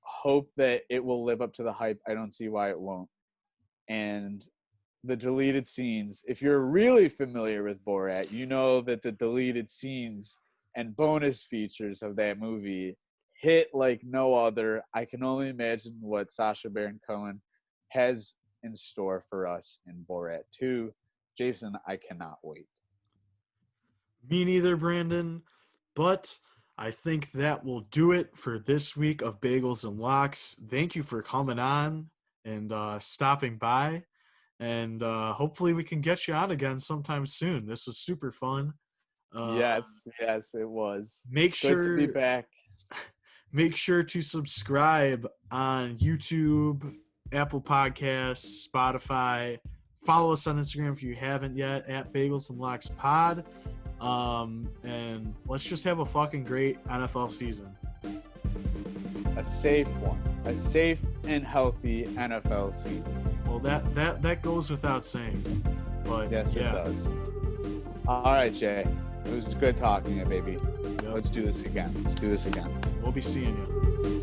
S2: hope that it will live up to the hype. I don't see why it won't. And the deleted scenes, if you're really familiar with Borat, you know that the deleted scenes and bonus features of that movie hit like no other. I can only imagine what Sacha Baron Cohen has in store for us in Borat 2. Jason, I cannot wait.
S1: Me neither, Brandon. But I think that will do it for this week of Bagels and Locks. Thank you for coming on and stopping by. And hopefully we can get you on again sometime soon. This was super fun. Uh,
S2: Yes, it was.
S1: make
S2: Good to be
S1: sure
S2: back.
S1: make sure to subscribe on YouTube, Apple Podcasts, Spotify. Follow us on Instagram if you haven't yet at Bagels and Locks Pod. And let's just have a fucking great NFL season.
S2: A safe one. A safe and healthy NFL season.
S1: Well, that goes without saying. But
S2: Yes,
S1: yeah.
S2: It does. All right, Jay. It was good talking to you, baby.
S1: Yep.
S2: Let's do this again.
S1: We'll be seeing you.